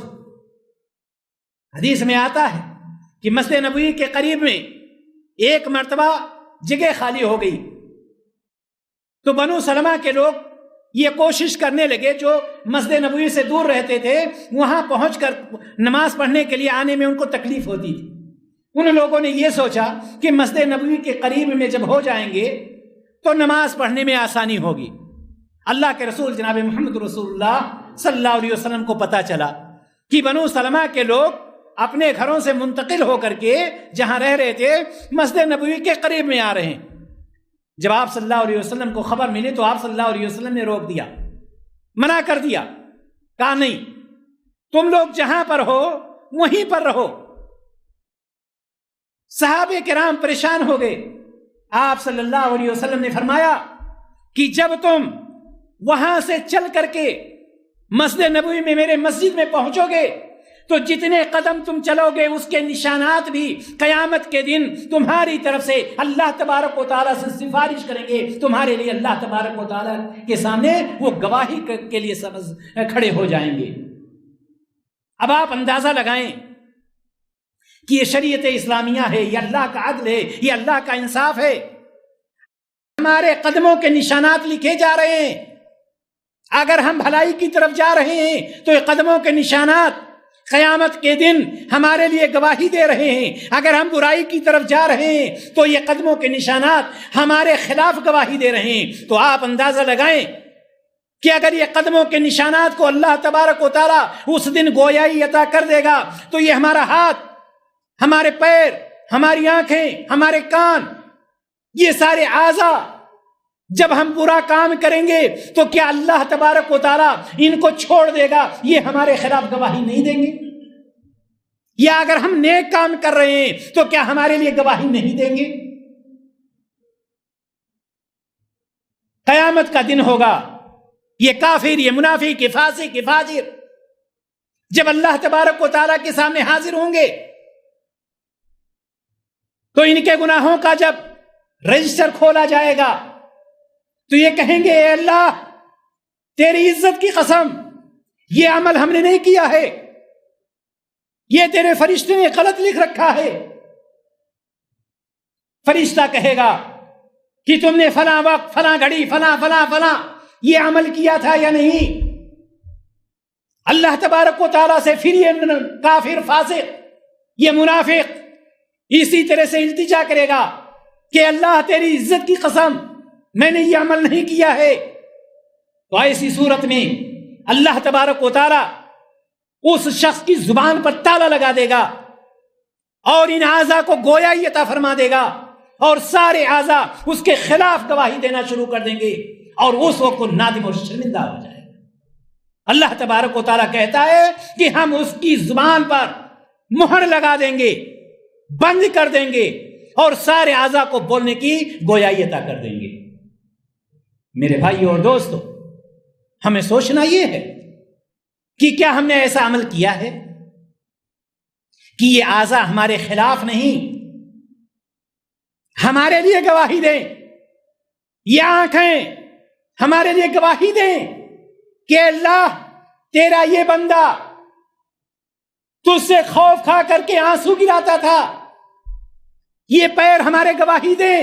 Speaker 1: حدیث میں آتا ہے کہ مسجد نبوی کے قریب میں ایک مرتبہ جگہ خالی ہو گئی تو بنو سلمہ کے لوگ یہ کوشش کرنے لگے، جو مسجد نبوی سے دور رہتے تھے وہاں پہنچ کر نماز پڑھنے کے لیے آنے میں ان کو تکلیف ہوتی تھی۔ ان لوگوں نے یہ سوچا کہ مسجد نبوی کے قریب میں جب ہو جائیں گے تو نماز پڑھنے میں آسانی ہوگی۔ اللہ کے رسول جناب محمد رسول اللہ صلی اللہ علیہ وسلم کو پتہ چلا کہ بنو سلمہ کے لوگ اپنے گھروں سے منتقل ہو کر کے جہاں رہ رہے تھے مسجد نبوی کے قریب میں آ رہے ہیں۔ جب آپ صلی اللہ علیہ وسلم کو خبر ملی تو آپ صلی اللہ علیہ وسلم نے روک دیا، منع کر دیا، کہا نہیں، تم لوگ جہاں پر ہو وہیں پر رہو۔ صحابہ کرام پریشان ہو گئے۔ آپ صلی اللہ علیہ وسلم نے فرمایا کہ جب تم وہاں سے چل کر کے مسجد نبوی میں میرے مسجد میں پہنچو گے تو جتنے قدم تم چلو گے اس کے نشانات بھی قیامت کے دن تمہاری طرف سے اللہ تبارک و تعالیٰ سے سفارش کریں گے، تمہارے لیے اللہ تبارک و تعالیٰ کے سامنے وہ گواہی کے لیے کھڑے ہو جائیں گے۔ اب آپ اندازہ لگائیں کہ یہ شریعت اسلامیہ ہے، یہ اللہ کا عدل ہے، یہ اللہ کا انصاف ہے۔ ہمارے قدموں کے نشانات لکھے جا رہے ہیں۔ اگر ہم بھلائی کی طرف جا رہے ہیں تو یہ قدموں کے نشانات قیامت کے دن ہمارے لیے گواہی دے رہے ہیں، اگر ہم برائی کی طرف جا رہے ہیں تو یہ قدموں کے نشانات ہمارے خلاف گواہی دے رہے ہیں۔ تو آپ اندازہ لگائیں کہ اگر یہ قدموں کے نشانات کو اللہ تبارک و تعالیٰ اس دن گویائی عطا کر دے گا تو یہ ہمارا ہاتھ، ہمارے پیر، ہماری آنکھیں، ہمارے کان، یہ سارے اعضاء جب ہم برا کام کریں گے تو کیا اللہ تبارک و تعالیٰ ان کو چھوڑ دے گا؟ یہ ہمارے خلاف گواہی نہیں دیں گے؟ یا اگر ہم نیک کام کر رہے ہیں تو کیا ہمارے لیے گواہی نہیں دیں گے؟ قیامت کا دن ہوگا، یہ کافر، یہ منافق، یہ فاسق، یہ فاجر جب اللہ تبارک و تعالیٰ کے سامنے حاضر ہوں گے تو ان کے گناہوں کا جب رجسٹر کھولا جائے گا تو یہ کہیں گے اے اللہ تیری عزت کی قسم، یہ عمل ہم نے نہیں کیا ہے، یہ تیرے فرشتے نے غلط لکھ رکھا ہے۔ فرشتہ کہے گا کہ تم نے فلاں وقت، فلاں گھڑی، فلاں فلاں فلاں یہ عمل کیا تھا یا نہیں؟ اللہ تبارک و تعالیٰ سے پھر یہ کافر، فاسق، یہ منافق اسی طرح سے التجا کرے گا کہ اللہ تیری عزت کی قسم میں نے یہ عمل نہیں کیا ہے۔ تو ایسی صورت میں اللہ تبارک و تعالیٰ اس شخص کی زبان پر تالا لگا دے گا اور ان اعضاء کو گویائی عطا فرما دے گا اور سارے اعضاء اس کے خلاف گواہی دینا شروع کر دیں گے اور اس وقت وہ نادم اور شرمندہ ہو جائے گا۔ اللہ تبارک و تعالیٰ کہتا ہے کہ ہم اس کی زبان پر مہر لگا دیں گے، بند کر دیں گے اور سارے اعضاء کو بولنے کی گویائی عطا کر دیں گے۔ میرے بھائی اور دوستو، ہمیں سوچنا یہ ہے کہ کیا ہم نے ایسا عمل کیا ہے کہ یہ اعضاء ہمارے خلاف نہیں، ہمارے لیے گواہی دیں، یہ آنکھیں ہمارے لیے گواہی دیں کہ اللہ تیرا یہ بندہ تجھ سے خوف کھا کر کے آنسو گراتا تھا، یہ پیر ہمارے گواہی دیں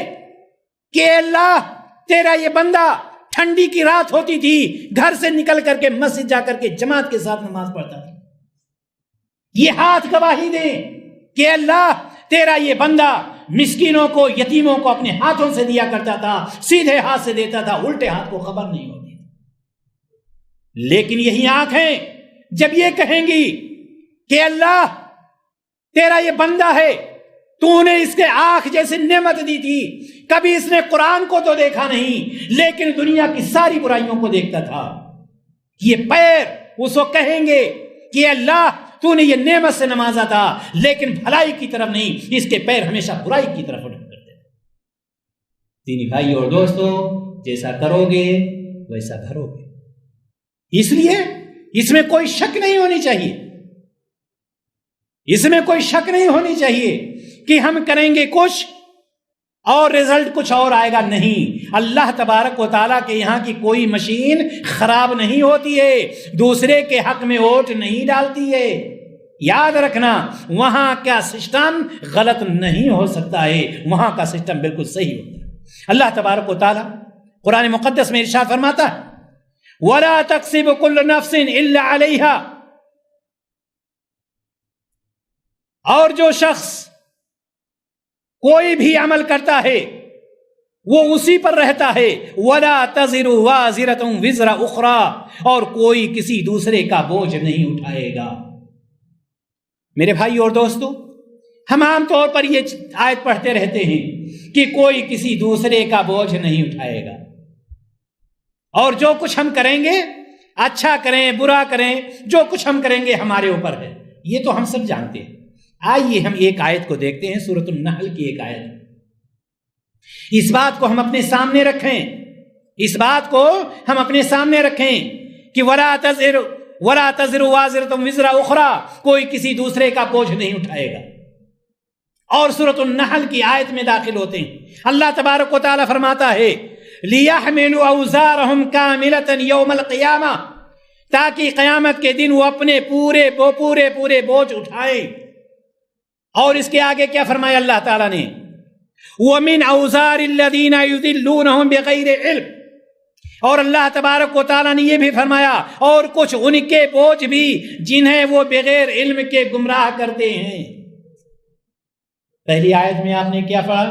Speaker 1: کہ اللہ تیرا یہ بندہ ٹھنڈی کی رات ہوتی تھی گھر سے نکل کر کے مسجد جا کر کے جماعت کے ساتھ نماز پڑھتا تھا، یہ ہاتھ گواہی دیں کہ اللہ تیرا یہ بندہ مسکینوں کو، یتیموں کو اپنے ہاتھوں سے دیا کرتا تھا، سیدھے ہاتھ سے دیتا تھا، الٹے ہاتھ کو خبر نہیں ہوتی۔ لیکن یہی آنکھیں جب یہ کہیں گی کہ اللہ تیرا یہ بندہ ہے، تو نے اس کے آنکھ جیسی نعمت دی تھی، کبھی اس نے قرآن کو تو دیکھا نہیں لیکن دنیا کی ساری برائیوں کو دیکھتا تھا، یہ پیر اس کو کہیں گے کہ اللہ تو نے یہ نعمت سے نوازا تھا لیکن بھلائی کی طرف نہیں، اس کے پیر ہمیشہ برائی کی طرف اٹھ کرتے ہیں۔ دینی بھائی اور دوستو، جیسا کرو گے ویسا بھرو گے، اس لیے اس میں کوئی شک نہیں ہونی چاہیے اس میں کوئی شک نہیں ہونی چاہیے کہ ہم کریں گے کچھ اور رزلٹ کچھ اور آئے گا. نہیں، اللہ تبارک و تعالیٰ کے یہاں کی کوئی مشین خراب نہیں ہوتی ہے، دوسرے کے حق میں ووٹ نہیں ڈالتی ہے. یاد رکھنا، وہاں کا سسٹم غلط نہیں ہو سکتا ہے، وہاں کا سسٹم بالکل صحیح ہوتا ہے. اللہ تبارک و تعالیٰ قرآن مقدس میں ارشاد فرماتا ہے وَلَا تَكْسِبُ كُلُّ نَفْسٍ إِلَّا عَلَيْهَا، اور جو شخص کوئی بھی عمل کرتا ہے وہ اسی پر رہتا ہے. وَلَا تَزِرُ وَازِرَةٌ وِزْرَ أُخْرَى، اور کوئی کسی دوسرے کا بوجھ نہیں اٹھائے گا. میرے بھائی اور دوستو، ہم عام طور پر یہ آیت پڑھتے رہتے ہیں کہ کوئی کسی دوسرے کا بوجھ نہیں اٹھائے گا، اور جو کچھ ہم کریں گے، اچھا کریں برا کریں، جو کچھ ہم کریں گے ہمارے اوپر ہے. یہ تو ہم سب جانتے ہیں. آئیے ہم ایک آیت کو دیکھتے ہیں، سورۃ النحل کی ایک آیت. اس بات کو ہم اپنے سامنے رکھیں، اس بات کو ہم اپنے سامنے رکھیں کہ وَلَا تَزِرُ وَازِرَةٌ وِزْرَ أُخْرَى، کوئی کسی دوسرے کا بوجھ نہیں اٹھائے گا. اور سورۃ النحل کی آیت میں داخل ہوتے ہیں. اللہ تبارک و تعالیٰ فرماتا ہے لِيَحْمِلُوا أَوْزَارَهُمْ كَامِلَةً يَوْمَ الْقِيَامَةِ، تاکہ قیامت کے دن وہ اپنے پورے بوجھ اٹھائیں. اور اس کے آگے کیا فرمایا اللہ تعالیٰ نے؟ وَمِنْ أَوْزَارِ الَّذِينَ يُضِلُّونَهُمْ بِغَيْرِ عِلْمٍ، اور اللہ تبارک و تعالیٰ نے یہ بھی فرمایا اور کچھ ان کے بوجھ بھی جنہیں وہ بغیر علم کے گمراہ کرتے ہیں. پہلی آیت میں آپ نے کیا پڑھا؟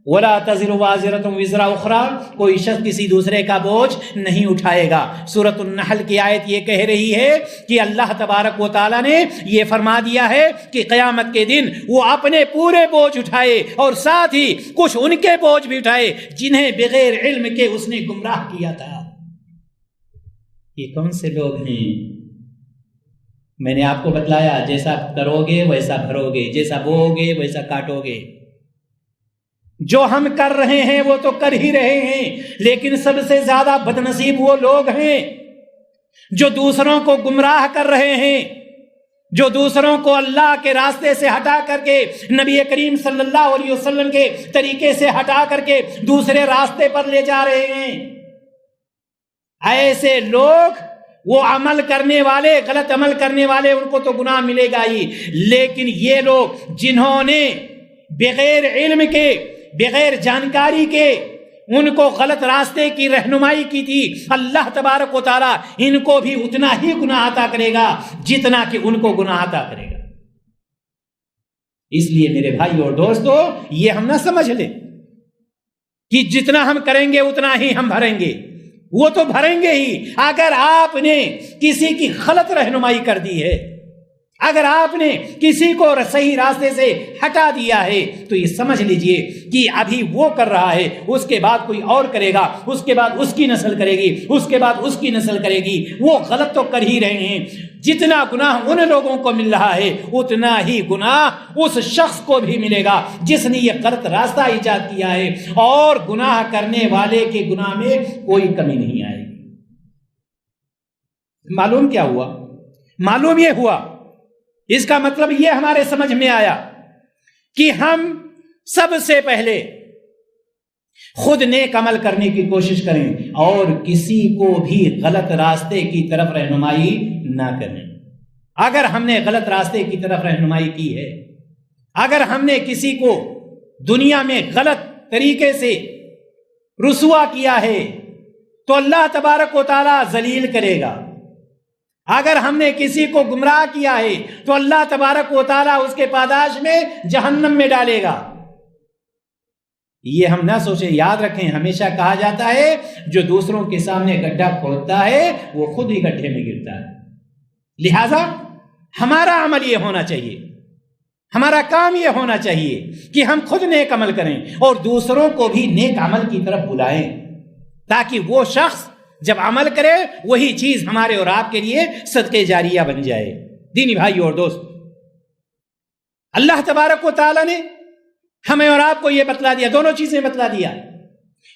Speaker 1: وَلَا تَزِرُ وَازِرَةٌ وِزْرَ أُخْرَى، کوئی شخص کسی دوسرے کا بوجھ نہیں اٹھائے گا. سورۃ النحل کی آیت یہ کہہ رہی ہے کہ اللہ تبارک و تعالیٰ نے یہ فرما دیا ہے کہ قیامت کے دن وہ اپنے پورے بوجھ اٹھائے اور ساتھ ہی کچھ ان کے بوجھ بھی اٹھائے جنہیں بغیر علم کے اس نے گمراہ کیا تھا. یہ کون سے لوگ ہیں؟ میں نے آپ کو بتلایا، جیسا کرو گے ویسا بھرو گے، جیسا بوؤ گے ویسا کاٹو گے. جو ہم کر رہے ہیں وہ تو کر ہی رہے ہیں، لیکن سب سے زیادہ بدنصیب وہ لوگ ہیں جو دوسروں کو گمراہ کر رہے ہیں، جو دوسروں کو اللہ کے راستے سے ہٹا کر کے، نبی کریم صلی اللہ علیہ وسلم کے طریقے سے ہٹا کر کے دوسرے راستے پر لے جا رہے ہیں. ایسے لوگ، وہ عمل کرنے والے، غلط عمل کرنے والے، ان کو تو گناہ ملے گا ہی، لیکن یہ لوگ جنہوں نے بغیر علم کے، بغیر جانکاری کے ان کو غلط راستے کی رہنمائی کی تھی، اللہ تبارک و تعالیٰ ان کو بھی اتنا ہی گناہ عطا کرے گا جتنا کہ ان کو گناہ عطا کرے گا. اس لیے میرے بھائی اور دوستو، یہ ہم نہ سمجھ لیں کہ جتنا ہم کریں گے اتنا ہی ہم بھریں گے. وہ تو بھریں گے ہی. اگر آپ نے کسی کی غلط رہنمائی کر دی ہے، اگر آپ نے کسی کو صحیح راستے سے ہٹا دیا ہے، تو یہ سمجھ لیجئے کہ ابھی وہ کر رہا ہے، اس کے بعد کوئی اور کرے گا، اس کے بعد اس کی نسل کرے گی، اس کے بعد اس کی نسل کرے گی. وہ غلط تو کر ہی رہے ہیں. جتنا گناہ ان لوگوں کو مل رہا ہے اتنا ہی گناہ اس شخص کو بھی ملے گا جس نے یہ غلط راستہ ایجاد کیا ہے، اور گناہ کرنے والے کے گناہ میں کوئی کمی نہیں آئے گی. معلوم کیا ہوا؟ معلوم یہ ہوا، اس کا مطلب یہ ہمارے سمجھ میں آیا کہ ہم سب سے پہلے خود نیک عمل کرنے کی کوشش کریں اور کسی کو بھی غلط راستے کی طرف رہنمائی نہ کریں. اگر ہم نے غلط راستے کی طرف رہنمائی کی ہے، اگر ہم نے کسی کو دنیا میں غلط طریقے سے رسوا کیا ہے، تو اللہ تبارک و تعالیٰ ذلیل کرے گا. اگر ہم نے کسی کو گمراہ کیا ہے تو اللہ تبارک و تعالیٰ اس کے پاداش میں جہنم میں ڈالے گا. یہ ہم نہ سوچیں. یاد رکھیں، ہمیشہ کہا جاتا ہے جو دوسروں کے سامنے گڈھا کھودتا ہے وہ خود ہی گڈھے میں گرتا ہے. لہذا ہمارا عمل یہ ہونا چاہیے، ہمارا کام یہ ہونا چاہیے کہ ہم خود نیک عمل کریں اور دوسروں کو بھی نیک عمل کی طرف بلائیں، تاکہ وہ شخص جب عمل کرے وہی چیز ہمارے اور آپ کے لیے صدقے جاریہ بن جائے. دینی بھائی اور دوست، اللہ تبارک و تعالیٰ نے ہمیں اور آپ کو یہ بتلا دیا، دونوں چیزیں بتلا دیا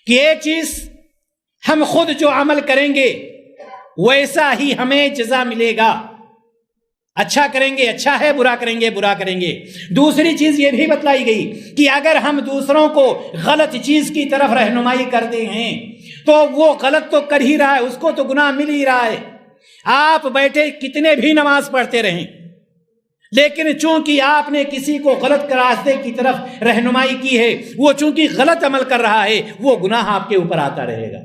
Speaker 1: کہ ایک چیز ہم خود جو عمل کریں گے ویسا ہی ہمیں جزا ملے گا. اچھا کریں گے اچھا ہے، برا کریں گے برا کریں گے۔ دوسری چیز یہ بھی بتلائی گئی کہ اگر ہم دوسروں کو غلط چیز کی طرف رہنمائی کرتے ہیں تو وہ غلط تو کر ہی رہا ہے، اس کو تو گناہ مل ہی رہا ہے۔ آپ بیٹھے کتنے بھی نماز پڑھتے رہیں، لیکن چونکہ آپ نے کسی کو غلط راستے کی طرف رہنمائی کی ہے، وہ چونکہ غلط عمل کر رہا ہے، وہ گناہ آپ کے اوپر آتا رہے گا،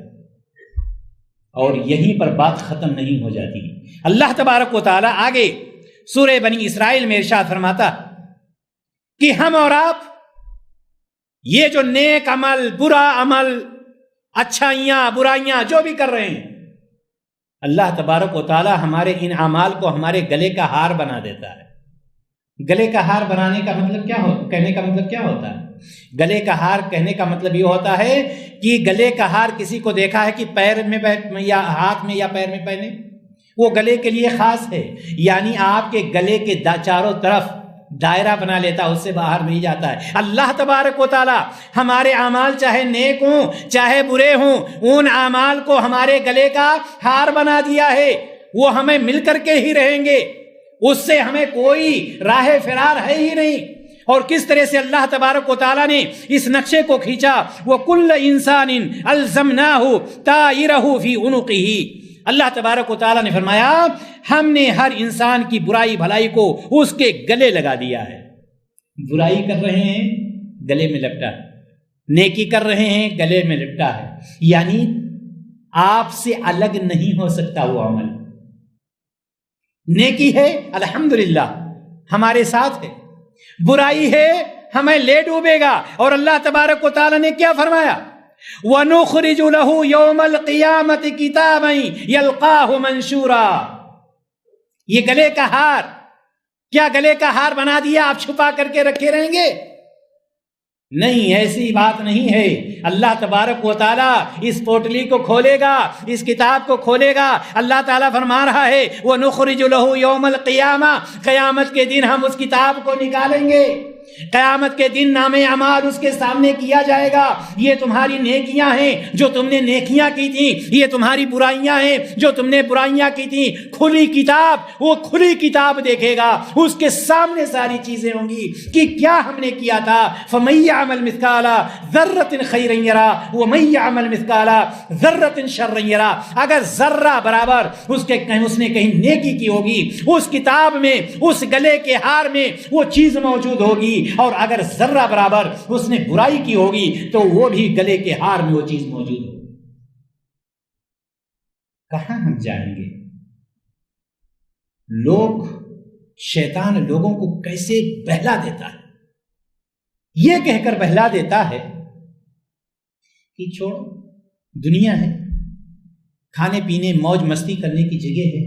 Speaker 1: اور یہیں پر بات ختم نہیں ہو جاتی۔ اللہ تبارک و تعالی آگے سورہ بنی اسرائیل میں ارشاد فرماتا کہ ہم اور آپ یہ جو نیک عمل، برا عمل، اچھائیاں برائیاں جو بھی کر رہے ہیں، اللہ تبارک و تعالی ہمارے ان اعمال کو ہمارے گلے کا ہار بنا دیتا ہے۔ گلے کا ہار بنانے کا مطلب کیا ہوتا ہے؟ کہنے کا مطلب کیا ہوتا ہے؟ گلے کا ہار کہنے کا مطلب یہ ہوتا ہے کہ گلے کا ہار کسی کو دیکھا ہے کہ پیر میں یا ہاتھ میں یا پیر میں پہنے، وہ گلے کے لیے خاص ہے، یعنی آپ کے گلے کے چاروں طرف دائرہ بنا لیتا، اس سے باہر نہیں جاتا ہے۔ اللہ تبارک و تعالی ہمارے اعمال چاہے نیک ہوں چاہے برے ہوں، ان اعمال کو ہمارے گلے کا ہار بنا دیا ہے، وہ ہمیں مل کر کے ہی رہیں گے، اس سے ہمیں کوئی راہ فرار ہے ہی نہیں۔ اور کس طرح سے اللہ تبارک و تعالیٰ نے اس نقشے کو کھینچا، وَكُلَّ إِنسَانٍ أَلْزَمْنَاهُ طَائِرَهُ فِي عُنُقِهِ۔ اللہ تبارک و تعالیٰ نے فرمایا ہم نے ہر انسان کی برائی بھلائی کو اس کے گلے لگا دیا ہے۔ برائی کر رہے ہیں گلے میں لپٹا ہے، نیکی کر رہے ہیں گلے میں لپٹا ہے، یعنی آپ سے الگ نہیں ہو سکتا وہ عمل۔ نیکی ہے الحمدللہ ہمارے ساتھ ہے، برائی ہے ہمیں لے ڈوبے گا۔ اور اللہ تبارک و تعالیٰ نے کیا فرمایا؟ وَنُخْرِجُ لَهُ يَوْمَ الْقِيَامَةِ كِتَابًا يَلْقَاهُ مَنشُورًا۔ یہ گلے کا ہار، کیا گلے کا ہار بنا دیا آپ چھپا کر کے رکھے رہیں گے؟ نہیں، ایسی بات نہیں ہے۔ اللہ تبارک و تعالیٰ اس پوٹلی کو کھولے گا، اس کتاب کو کھولے گا۔ اللہ تعالیٰ فرما رہا ہے وَنُخْرِجُ لَهُ يَوْمَ الْقِيَامَةِ، قیامت کے دن ہم اس کتاب کو نکالیں گے، قیامت کے دن نام اعمال اس کے سامنے کیا جائے گا۔ یہ تمہاری نیکیاں ہیں جو تم نے نیکیاں کی تھی، یہ تمہاری برائیاں ہیں جو تم نے برائیاں کی تھی۔ کھلی کتاب، وہ کھلی کتاب دیکھے گا، اس کے سامنے ساری چیزیں ہوں گی کہ کیا ہم نے کیا تھا۔ فَمَن يَعْمَلْ مِثْقَالَ ذَرَّةٍ خَيْرًا يَرَهُ وَمَن يَعْمَلْ مِثْقَالَ ذَرَّةٍ شَرًّا يَرَهُ۔ اگر ذرہ برابر اس نے کہیں نیکی کی ہوگی، اس کتاب میں، اس گلے کے ہار میں وہ چیز موجود ہوگی، اور اگر ذرہ برابر اس نے برائی کی ہوگی تو وہ بھی گلے کے ہار میں وہ چیز موجود ہوگی۔ کہاں ہم جائیں گے؟ شیطان لوگوں کو کیسے بہلا دیتا ہے، یہ کہہ کر بہلا دیتا ہے کہ چھوڑو، دنیا ہے، کھانے پینے موج مستی کرنے کی جگہ ہے،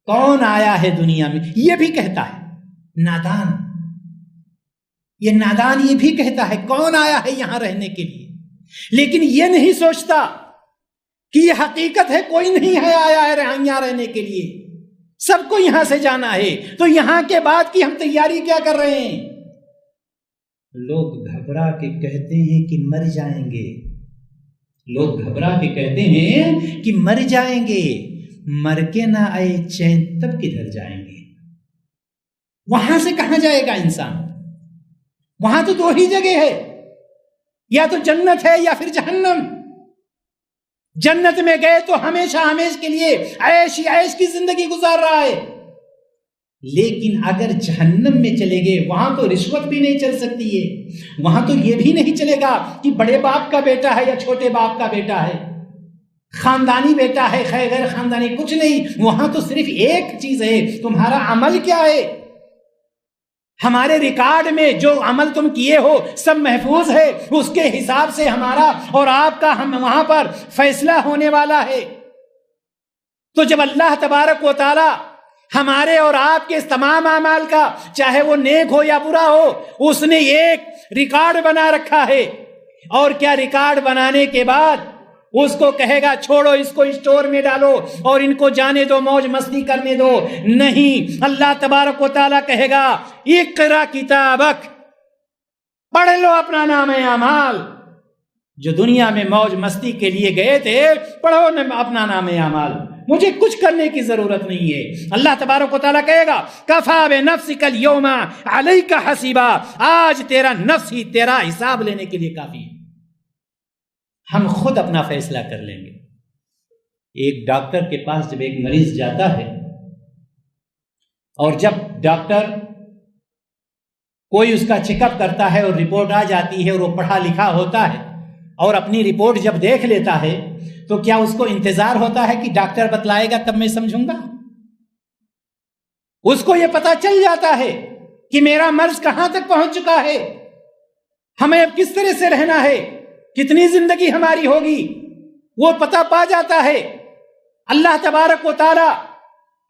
Speaker 1: کون آیا ہے دنیا میں؟ یہ بھی کہتا ہے نادان، یہ نادان یہ بھی کہتا ہے کون آیا ہے یہاں رہنے کے لیے، لیکن یہ نہیں سوچتا کہ یہ حقیقت ہے کوئی نہیں ہے آیا ہے یہاں رہنے کے لیے، سب کو یہاں سے جانا ہے، تو یہاں کے بعد کی ہم تیاری کیا کر رہے ہیں؟ لوگ گھبرا کے کہتے ہیں کہ مر جائیں گے، لوگ گھبرا کے کہتے ہیں کہ مر جائیں گے، مر کے نہ آئے چین تب کدھر جائیں گے؟ وہاں سے کہاں جائے گا انسان؟ وہاں تو دو ہی جگہ ہے، یا تو جنت ہے یا پھر جہنم۔ جنت میں گئے تو ہمیشہ ہمیشہ کے لیے عیش ہی عیش کی زندگی گزار رہا ہے، لیکن اگر جہنم میں چلے گئے وہاں تو رشوت بھی نہیں چل سکتی ہے، وہاں تو یہ بھی نہیں چلے گا کہ بڑے باپ کا بیٹا ہے یا چھوٹے باپ کا بیٹا ہے، خاندانی بیٹا ہے غیر خاندانی، کچھ نہیں، وہاں تو صرف ایک چیز ہے، تمہارا عمل کیا ہے۔ ہمارے ریکارڈ میں جو عمل تم کیے ہو سب محفوظ ہے، اس کے حساب سے ہمارا اور آپ کا ہم وہاں پر فیصلہ ہونے والا ہے۔ تو جب اللہ تبارک و تعالی ہمارے اور آپ کے تمام اعمال کا، چاہے وہ نیک ہو یا برا ہو، اس نے ایک ریکارڈ بنا رکھا ہے، اور کیا ریکارڈ بنانے کے بعد اس کو کہے گا چھوڑو اس کو اسٹور میں ڈالو اور ان کو جانے دو، موج مستی کرنے دو؟ نہیں، اللہ تبارک و تعالیٰ کہے گا اقرا کتابک، پڑھ لو اپنا نام اعمال۔ جو دنیا میں موج مستی کے لیے گئے تھے، پڑھو اپنا نام اعمال، مجھے کچھ کرنے کی ضرورت نہیں ہے۔ اللہ تبارک و تعالیٰ کہے گا کفا بنفسک اليوم علیک حسیبا، آج تیرا نفس ہی تیرا حساب لینے کے لیے کافی ہے، ہم خود اپنا فیصلہ کر لیں گے۔ ایک ڈاکٹر کے پاس جب ایک مریض جاتا ہے اور جب ڈاکٹر کوئی اس کا چیک اپ کرتا ہے اور رپورٹ آ جاتی ہے اور وہ پڑھا لکھا ہوتا ہے اور اپنی رپورٹ جب دیکھ لیتا ہے تو کیا اس کو انتظار ہوتا ہے کہ ڈاکٹر بتلائے گا تب میں سمجھوں گا؟ اس کو یہ پتا چل جاتا ہے کہ میرا مرض کہاں تک پہنچ چکا ہے، ہمیں اب کس طرح سے رہنا ہے، کتنی زندگی ہماری ہوگی، وہ پتہ پا جاتا ہے۔ اللہ تبارک و تعالی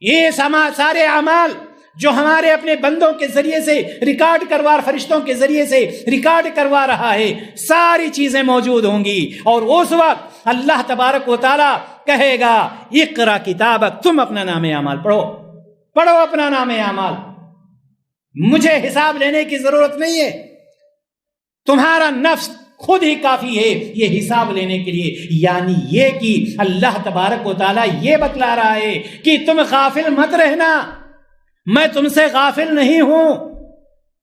Speaker 1: یہ سارے اعمال جو ہمارے اپنے بندوں کے ذریعے سے ریکارڈ کروا، فرشتوں کے ذریعے سے ریکارڈ کروا رہا ہے، ساری چیزیں موجود ہوں گی، اور اس وقت اللہ تبارک و تعالی کہے گا اقرا کتابک، تم اپنا نام اعمال پڑھو اپنا نام اعمال، مجھے حساب لینے کی ضرورت نہیں ہے، تمہارا نفس خود ہی کافی ہے یہ حساب لینے کے لیے۔ یعنی یہ کہ اللہ تبارک و تعالی یہ بتلا رہا ہے کہ تم غافل مت رہنا، میں تم سے غافل نہیں ہوں،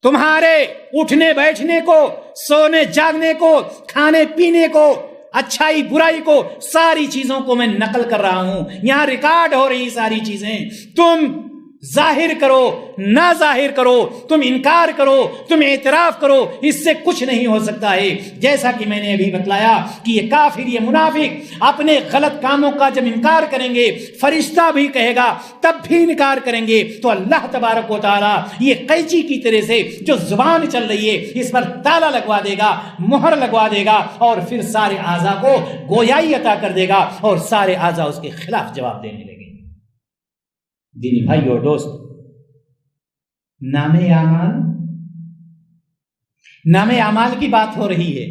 Speaker 1: تمہارے اٹھنے بیٹھنے کو، سونے جاگنے کو، کھانے پینے کو، اچھائی برائی کو، ساری چیزوں کو میں نقل کر رہا ہوں، یہاں ریکارڈ ہو رہی ساری چیزیں، تم ظاہر کرو نہ ظاہر کرو، تم انکار کرو تم اعتراف کرو، اس سے کچھ نہیں ہو سکتا ہے۔ جیسا کہ میں نے ابھی بتلایا کہ یہ کافر، یہ منافق اپنے غلط کاموں کا جب انکار کریں گے، فرشتہ بھی کہے گا تب بھی انکار کریں گے، تو اللہ تبارک و تعالی یہ قینچی کی طرح سے جو زبان چل رہی ہے اس پر تالا لگوا دے گا، مہر لگوا دے گا، اور پھر سارے اعضاء کو گویائی عطا کر دے گا اور سارے اعضاء اس کے خلاف جواب دینے لگے۔ دینی بھائی اور دوست، نام اعمال کی بات ہو رہی ہے۔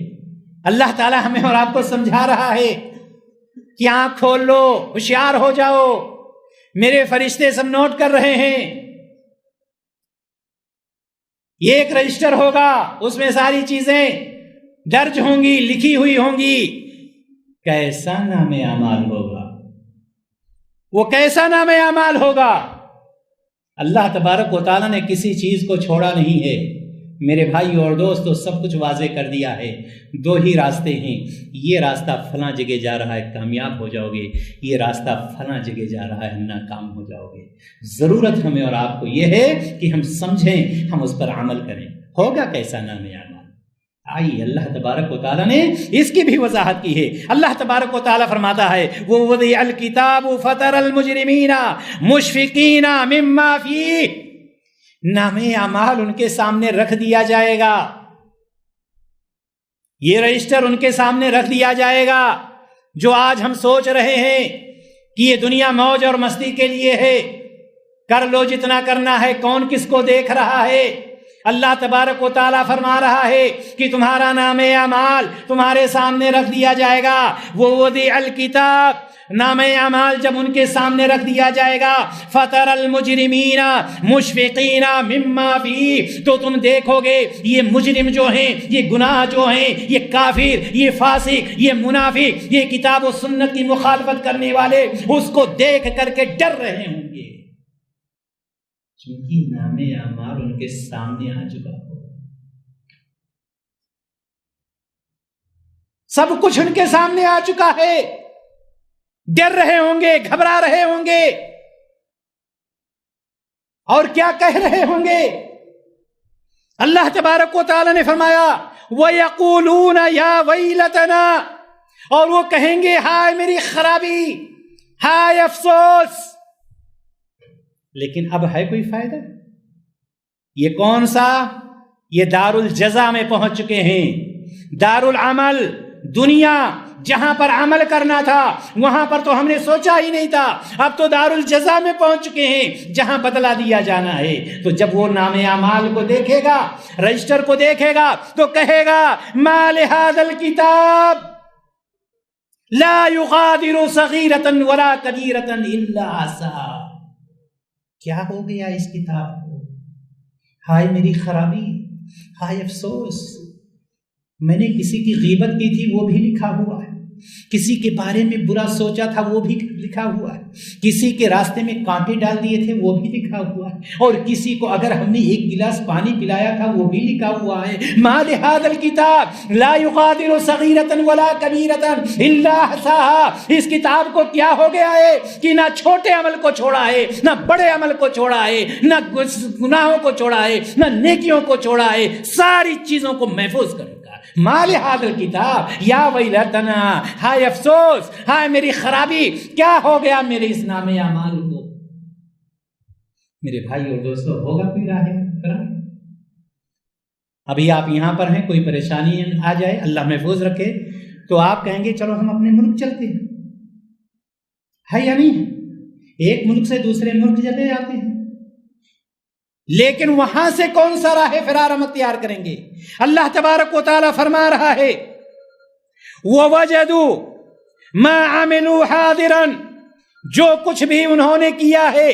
Speaker 1: اللہ تعالی ہمیں اور آپ کو سمجھا رہا ہے کہ آنکھ کھول لو، ہوشیار ہو جاؤ، میرے فرشتے سب نوٹ کر رہے ہیں، یہ ایک رجسٹر ہوگا، اس میں ساری چیزیں درج ہوں گی، لکھی ہوئی ہوں گی۔ کیسا نام اعمال ہوگا، وہ کیسا نام اعمال ہوگا؟ اللہ تبارک و تعالیٰ نے کسی چیز کو چھوڑا نہیں ہے۔ میرے بھائی اور دوستو، سب کچھ واضح کر دیا ہے۔ دو ہی راستے ہیں، یہ راستہ فلاں جگہ جا رہا ہے کامیاب ہو جاؤ گے، یہ راستہ فلاں جگہ جا رہا ہے ناکام ہو جاؤ گے۔ ضرورت ہمیں اور آپ کو یہ ہے کہ ہم سمجھیں، ہم اس پر عمل کریں۔ ہوگا کیسا نام اعمال؟ آئیے اللہ تبارک و تعالیٰ نے اس کی بھی وضاحت کی ہے۔ اللہ تبارک و تعالیٰ فرماتا ہے وَوُضِعَ الْكِتَابُ فَتَرَى الْمُجْرِمِينَ مُشْفِقِينَ مِمَّا فِيهِ، نام اعمال ان کے سامنے رکھ دیا جائے گا، یہ رجسٹر ان کے سامنے رکھ دیا جائے گا۔ جو آج ہم سوچ رہے ہیں کہ یہ دنیا موج اور مستی کے لیے ہے، کر لو جتنا کرنا ہے، کون کس کو دیکھ رہا ہے، اللہ تبارک و تعالیٰ فرما رہا ہے کہ تمہارا نام اعمال تمہارے سامنے رکھ دیا جائے گا۔ وَوُضِعَ الْكِتَابُ، نام اعمال جب ان کے سامنے رکھ دیا جائے گا، فَتَرَى الْمُجْرِمِينَ مُشْفِقِينَ مِمَّا فِيهِ، تو تم دیکھو گے یہ مجرم جو ہیں، یہ گناہ جو ہیں، یہ کافر، یہ فاسق، یہ منافق، یہ کتاب و سنت کی مخالفت کرنے والے اس کو دیکھ کر کے ڈر رہے ہوں گے، چونکہ نام اعمال ان کے سامنے آ چکا ہو، سب کچھ ان کے سامنے آ چکا ہے، ڈر رہے ہوں گے، گھبرا رہے ہوں گے، اور کیا کہہ رہے ہوں گے؟ اللہ تبارک و تعالی نے فرمایا وَيَقُولُونَ يَا وَيْلَتَنَا، اور وہ کہیں گے ہائے میری خرابی، ہائے افسوس۔ لیکن اب ہے کوئی فائدہ؟ یہ کون سا؟ یہ دار الجزا میں پہنچ چکے ہیں، دار العمل، دنیا جہاں پر عمل کرنا تھا وہاں پر تو ہم نے سوچا ہی نہیں تھا، اب تو دار الجزا میں پہنچ چکے ہیں جہاں بدلہ دیا جانا ہے۔ تو جب وہ نام اعمال کو دیکھے گا، رجسٹر کو دیکھے گا، تو کہے گا ما لہذا الکتاب لا یغادر صغیرۃ ولا کبیرۃ الا احصاها، کیا ہو گیا اس کتاب کو؟ ہائے میری خرابی، ہائے افسوس، میں نے کسی کی غیبت کی تھی وہ بھی لکھا ہوا ہے، کسی کے بارے میں برا سوچا تھا وہ بھی لکھا ہوا ہے، کسی کے راستے میں کانٹے ڈال دیے تھے وہ بھی لکھا ہوا ہے، اور کسی کو اگر ہم نے ایک گلاس پانی پلایا تھا وہ بھی لکھا ہوا ہے۔ ما لهذا الكتاب لا يغادر صغيرة ولا كبيرة الا احصاها، اس کتاب کو کیا ہو گیا ہے کہ نہ چھوٹے عمل کو چھوڑا ہے، نہ بڑے عمل کو چھوڑا ہے، نہ گناہوں کو چھوڑا ہے، نہ نیکیوں کو چھوڑا ہے، ساری چیزوں کو محفوظ کر رکھا ہے۔ ما لهذا الكتاب یا ویلتنا، ہائے افسوس، ہائے میری خرابی، کیا ہو گیا میرے اس نام اعمال کو۔ میرے بھائی اور دوستو، ہوگا کوئی راہ خراب؟ ابھی آپ یہاں پر ہیں، کوئی پریشانی آ جائے، اللہ محفوظ رکھے، تو آپ کہیں گے چلو ہم اپنے ملک چلتے ہیں، ہے یا نہیں؟ ایک ملک سے دوسرے ملک چلے جاتے ہیں، لیکن وہاں سے کون سا راہ فرار ہم اختیار کریں گے؟ اللہ تبارک و تعالی فرما رہا ہے وَوَجَدُوا مَا عَمِلُوا حَاضِرًا، جو کچھ بھی انہوں نے کیا ہے،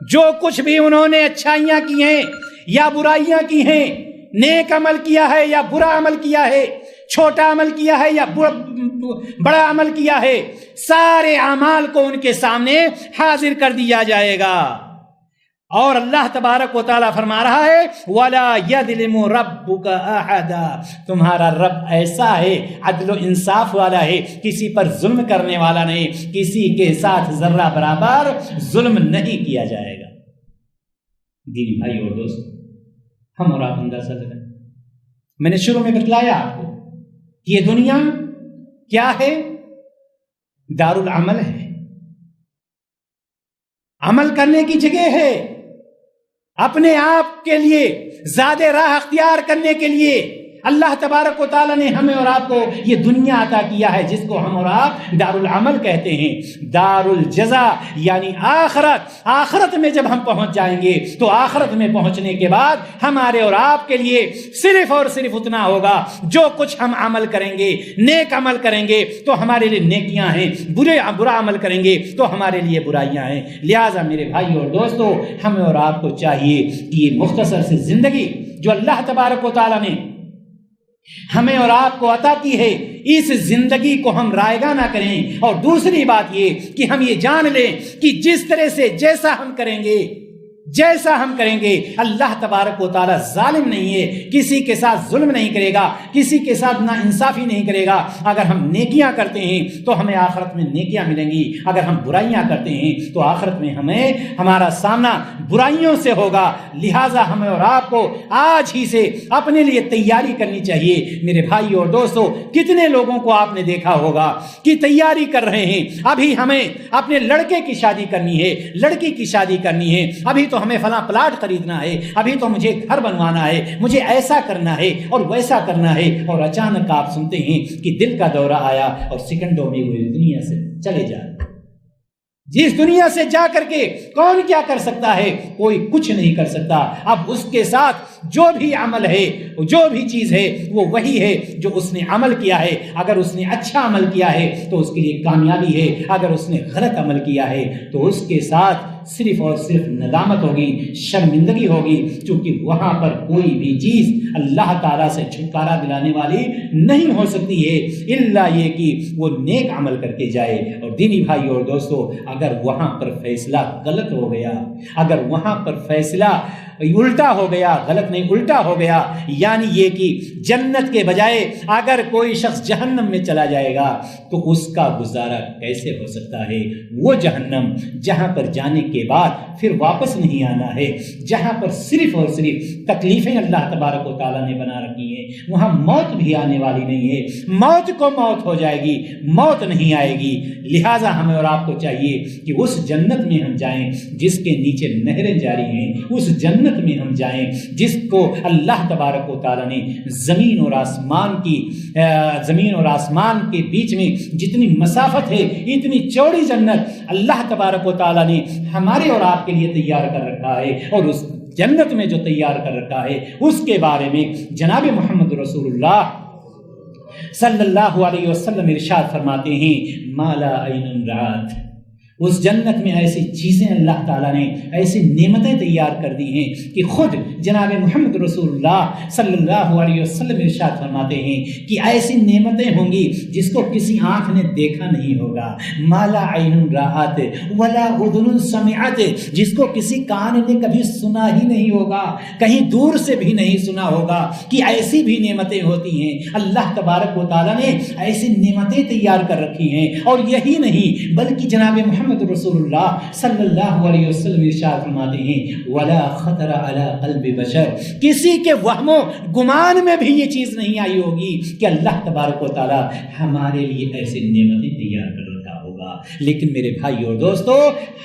Speaker 1: جو کچھ بھی انہوں نے اچھائیاں کی ہیں یا برائیاں کی ہیں، نیک عمل کیا ہے یا برا عمل کیا ہے، چھوٹا عمل کیا ہے یا بڑا عمل کیا ہے، سارے اعمال کو ان کے سامنے حاضر کر دیا جائے گا۔ اور اللہ تبارک و تعالیٰ فرما رہا ہے وَلَا يَظْلِمُ رَبُّكَ أَحَدًا، تمہارا رب ایسا ہے، عدل و انصاف والا ہے، کسی پر ظلم کرنے والا نہیں، کسی کے ساتھ ذرہ برابر ظلم نہیں کیا جائے گا۔ دینی بھائی اور دوست، ہم اور آپ اندازہ لگائیں، میں نے شروع میں بتلایا آپ کو کہ یہ دنیا کیا ہے؟ دار العمل ہے، عمل کرنے کی جگہ ہے، اپنے آپ کے لیے زیادہ راہ اختیار کرنے کے لیے اللہ تبارک و تعالیٰ نے ہمیں اور آپ کو یہ دنیا عطا کیا ہے، جس کو ہم اور آپ دار العمل کہتے ہیں، دار الجزا یعنی آخرت۔ آخرت میں جب ہم پہنچ جائیں گے تو آخرت میں پہنچنے کے بعد ہمارے اور آپ کے لیے صرف اور صرف اتنا ہوگا، جو کچھ ہم عمل کریں گے، نیک عمل کریں گے تو ہمارے لیے نیکیاں ہیں، برا عمل کریں گے تو ہمارے لیے برائیاں ہیں۔ لہٰذا میرے بھائی اور دوستو، ہمیں اور آپ کو چاہیے کہ یہ مختصر سی زندگی جو اللہ تبارک و تعالیٰ نے ہمیں اور آپ کو عطا کی ہے، اس زندگی کو ہم رائگاں نہ کریں۔ اور دوسری بات یہ کہ ہم یہ جان لیں کہ جس طرح سے جیسا ہم کریں گے، اللہ تبارک و تعالیٰ ظالم نہیں ہے، کسی کے ساتھ ظلم نہیں کرے گا، کسی کے ساتھ نا انصافی نہیں کرے گا۔ اگر ہم نیکیاں کرتے ہیں تو ہمیں آخرت میں نیکیاں ملیں گی، اگر ہم برائیاں کرتے ہیں تو آخرت میں ہمارا سامنا برائیوں سے ہوگا۔ لہٰذا ہمیں اور آپ کو آج ہی سے اپنے لیے تیاری کرنی چاہیے۔ میرے بھائی اور دوستو، کتنے لوگوں کو آپ نے دیکھا ہوگا کہ تیاری کر رہے ہیں، ابھی ہمیں اپنے لڑکے کی شادی کرنی ہے، لڑکی کی شادی کرنی ہے، ابھی تو ہمیں فلاں پلاٹ خریدنا ہے، ابھی تو مجھے گھر بنوانا ہے، مجھے ایسا کرنا ہے اور ویسا کرنا ہے، اور اچانک آپ سنتے ہیں کہ دل کا دورہ آیا اور سیکنڈوں میں وہ دنیا سے چلے جائے۔ جس دنیا سے جا کر کے کون کیا کر سکتا ہے؟ کوئی کچھ نہیں کر سکتا۔ اب اس کے ساتھ جو بھی عمل ہے، جو بھی چیز ہے، وہ وہی ہے جو اس نے عمل کیا ہے۔ اگر اس نے اچھا عمل کیا ہے تو اس کے لیے کامیابی ہے، اگر اس نے غلط عمل کیا ہے تو اس کے ساتھ صرف اور صرف ندامت ہوگی، شرمندگی ہوگی، کیونکہ وہاں پر کوئی بھی چیز اللہ تعالیٰ سے چھٹکارا دلانے والی نہیں ہو سکتی ہے، الا یہ کہ وہ نیک عمل کر کے جائے۔ اور دینی بھائی اور دوستو، اگر وہاں پر فیصلہ غلط ہو گیا، اگر وہاں پر فیصلہ الٹا ہو گیا، غلط نہیں الٹا ہو گیا، یعنی یہ کہ جنت کے بجائے اگر کوئی شخص جہنم میں چلا جائے گا تو اس کا گزارا کیسے ہو سکتا ہے؟ وہ جہنم جہاں پر جانے کے بعد پھر واپس نہیں آنا ہے، جہاں پر صرف اور صرف تکلیفیں اللہ تبارک و تعالیٰ نے بنا رکھی ہیں، وہاں موت بھی آنے والی نہیں ہے، موت کو موت ہو جائے گی، موت نہیں آئے گی۔ لہٰذا ہمیں اور آپ کو چاہیے کہ اس جنت میں ہم جائیں جس کے نیچے نہریں جاری ہیں، اس جنت میں ہم جائیں جس کو اللہ تبارک و تعالیٰ نے زمین اور آسمان کے بیچ میں جتنی مسافت ہے، اتنی چوڑی جنت اللہ تبارک و تعالیٰ نے ہمارے اور آپ کے لیے تیار کر رکھا ہے۔ اور اس جنت میں جو تیار کر رکھا ہے اس کے بارے میں جناب محمد رسول اللہ صلی اللہ علیہ وسلم ارشاد فرماتے ہیں ما لا عین رات اس جنت میں ایسی چیزیں اللہ تعالیٰ نے ایسی نعمتیں تیار کر دی ہیں کہ خود جناب محمد رسول اللہ صلی اللہ علیہ وسلم ارشاد فرماتے ہیں کہ ایسی نعمتیں ہوں گی جس کو کسی آنکھ نے دیکھا نہیں ہوگا، مالا عین رأت ولا اذن سمعت، جس کو کسی کان نے کبھی سنا ہی نہیں ہوگا، کہیں دور سے بھی نہیں سنا ہوگا، کہ ایسی بھی نعمتیں ہوتی ہیں۔ اللہ تبارک و تعالیٰ نے ایسی نعمتیں تیار کر رکھی ہیں، اور یہی نہیں بلکہ جناب محمد رسول اللہ صلی اللہ علیہ وسلم ارشاد فرماتے ہیں ولا خطر علی قلب بشر، کسی کے وہم و گمان میں بھی یہ چیز نہیں آئی ہوگی کہ اللہ تبارک و تعالیٰ ہمارے لیے ایسی نعمتیں تیار کر رکھا ہوگا۔ لیکن میرے بھائی اور دوستو،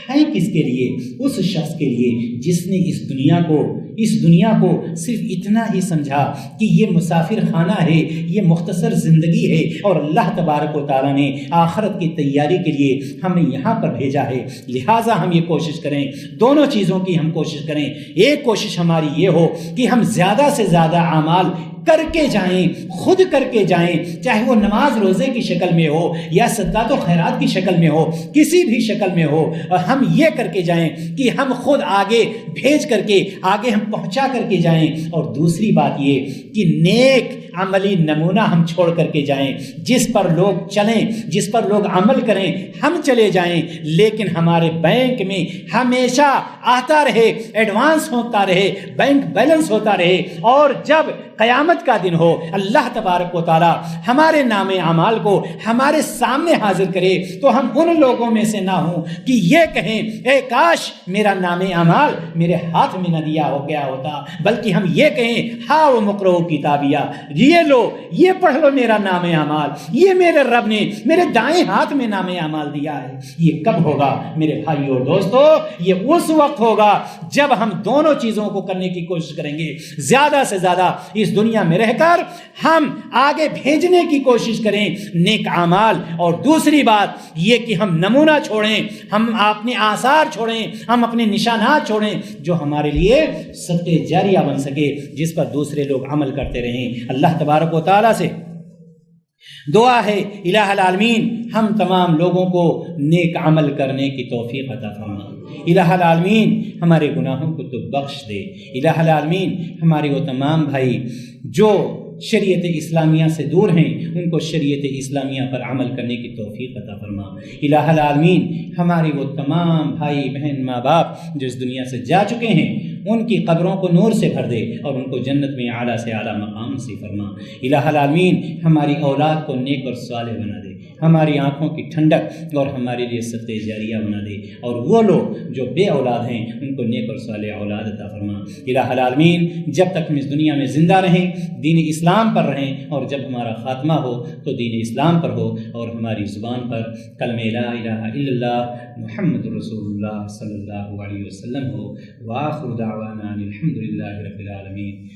Speaker 1: ہے کس کے لیے؟ اس شخص کے لیے جس نے اس دنیا کو صرف اتنا ہی سمجھا کہ یہ مسافر خانہ ہے، یہ مختصر زندگی ہے، اور اللہ تبارک و تعالیٰ نے آخرت کی تیاری کے لیے ہمیں یہاں پر بھیجا ہے۔ لہٰذا ہم یہ کوشش کریں، دونوں چیزوں کی ہم کوشش کریں۔ ایک کوشش ہماری یہ ہو کہ ہم زیادہ سے زیادہ اعمال کر کے جائیں، خود کر کے جائیں، چاہے وہ نماز روزے کی شکل میں ہو یا صدقات و خیرات کی شکل میں ہو، کسی بھی شکل میں ہو، ہم یہ کر کے جائیں کہ ہم خود آگے بھیج کر کے آگے ہم پہنچا کر کے جائیں۔ اور دوسری بات یہ کہ نیک عملی نمونہ ہم چھوڑ کر کے جائیں، جس پر لوگ چلیں، جس پر لوگ عمل کریں، ہم چلے جائیں، لیکن ہمارے بینک میں ہمیشہ آتا رہے، ایڈوانس ہوتا رہے، بینک بیلنس ہوتا رہے، اور جب قیامت کا دن ہو اللہ تبارک و تعالی ہمارے نام اعمال کو ہمارے سامنے حاضر کرے تو ہم ان لوگوں میں سے نہ ہوں کہ یہ کہیں اے کاش میرا نام اعمال میرے ہاتھ میں نہ دیا ہو گیا ہوتا، بلکہ ہم یہ کہیں ہاں وہ مقرؤ کتابیہ، یہ لو، یہ پڑھ لو میرا نام اعمال، یہ میرے رب نے میرے دائیں ہاتھ میں نام اعمال دیا ہے۔ یہ کب ہوگا میرے بھائی اور دوستو؟ یہ اس وقت ہوگا جب ہم دونوں چیزوں کو کرنے کی کوشش کریں گے، زیادہ سے زیادہ اس دنیا میں رہ کر ہم آگے بھیجنے کی کوشش کریں نیک اعمال، اور دوسری بات یہ کہ ہم نمونہ چھوڑیں، ہم اپنے آثار چھوڑیں، ہم اپنے نشانات چھوڑیں جو ہمارے لیے صدقہ جاریہ بن سکے، جس پر دوسرے لوگ عمل کرتے رہیں۔ اللہ تبارک و تعالیٰ سے دعا ہے الہ العالمین ہم تمام لوگوں کو نیک عمل کرنے کی توفیق عطا فرما۔ الہ العالمین ہمارے گناہوں کو تو بخش دے۔ الہ العالمین ہمارے وہ تمام بھائی جو شریعت اسلامیہ سے دور ہیں ان کو شریعت اسلامیہ پر عمل کرنے کی توفیق عطا فرما۔ الہ العالمین ہمارے وہ تمام بھائی بہن ماں باپ جو اس دنیا سے جا چکے ہیں ان کی قبروں کو نور سے بھر دے اور ان کو جنت میں اعلیٰ سے اعلیٰ مقام نصیب فرما۔ الہ العالمین ہماری اولاد کو نیک اور صالح بنا دے، ہماری آنکھوں کی ٹھنڈک اور ہمارے لیے صدقہ جاریہ بنا دے، اور وہ لوگ جو بے اولاد ہیں ان کو نیک اور صالح اولاد عطا فرما۔ الہ العالمین جب تک ہم اس دنیا میں زندہ رہیں دین اسلام پر رہیں، اور جب ہمارا خاتمہ ہو تو دین اسلام پر ہو، اور ہماری زبان پر کلمہ لا الہ الا اللہ محمد رسول اللہ صلی اللہ علیہ وسلم ہو۔ وآخر دعوانا الحمد للہ رب العالمین۔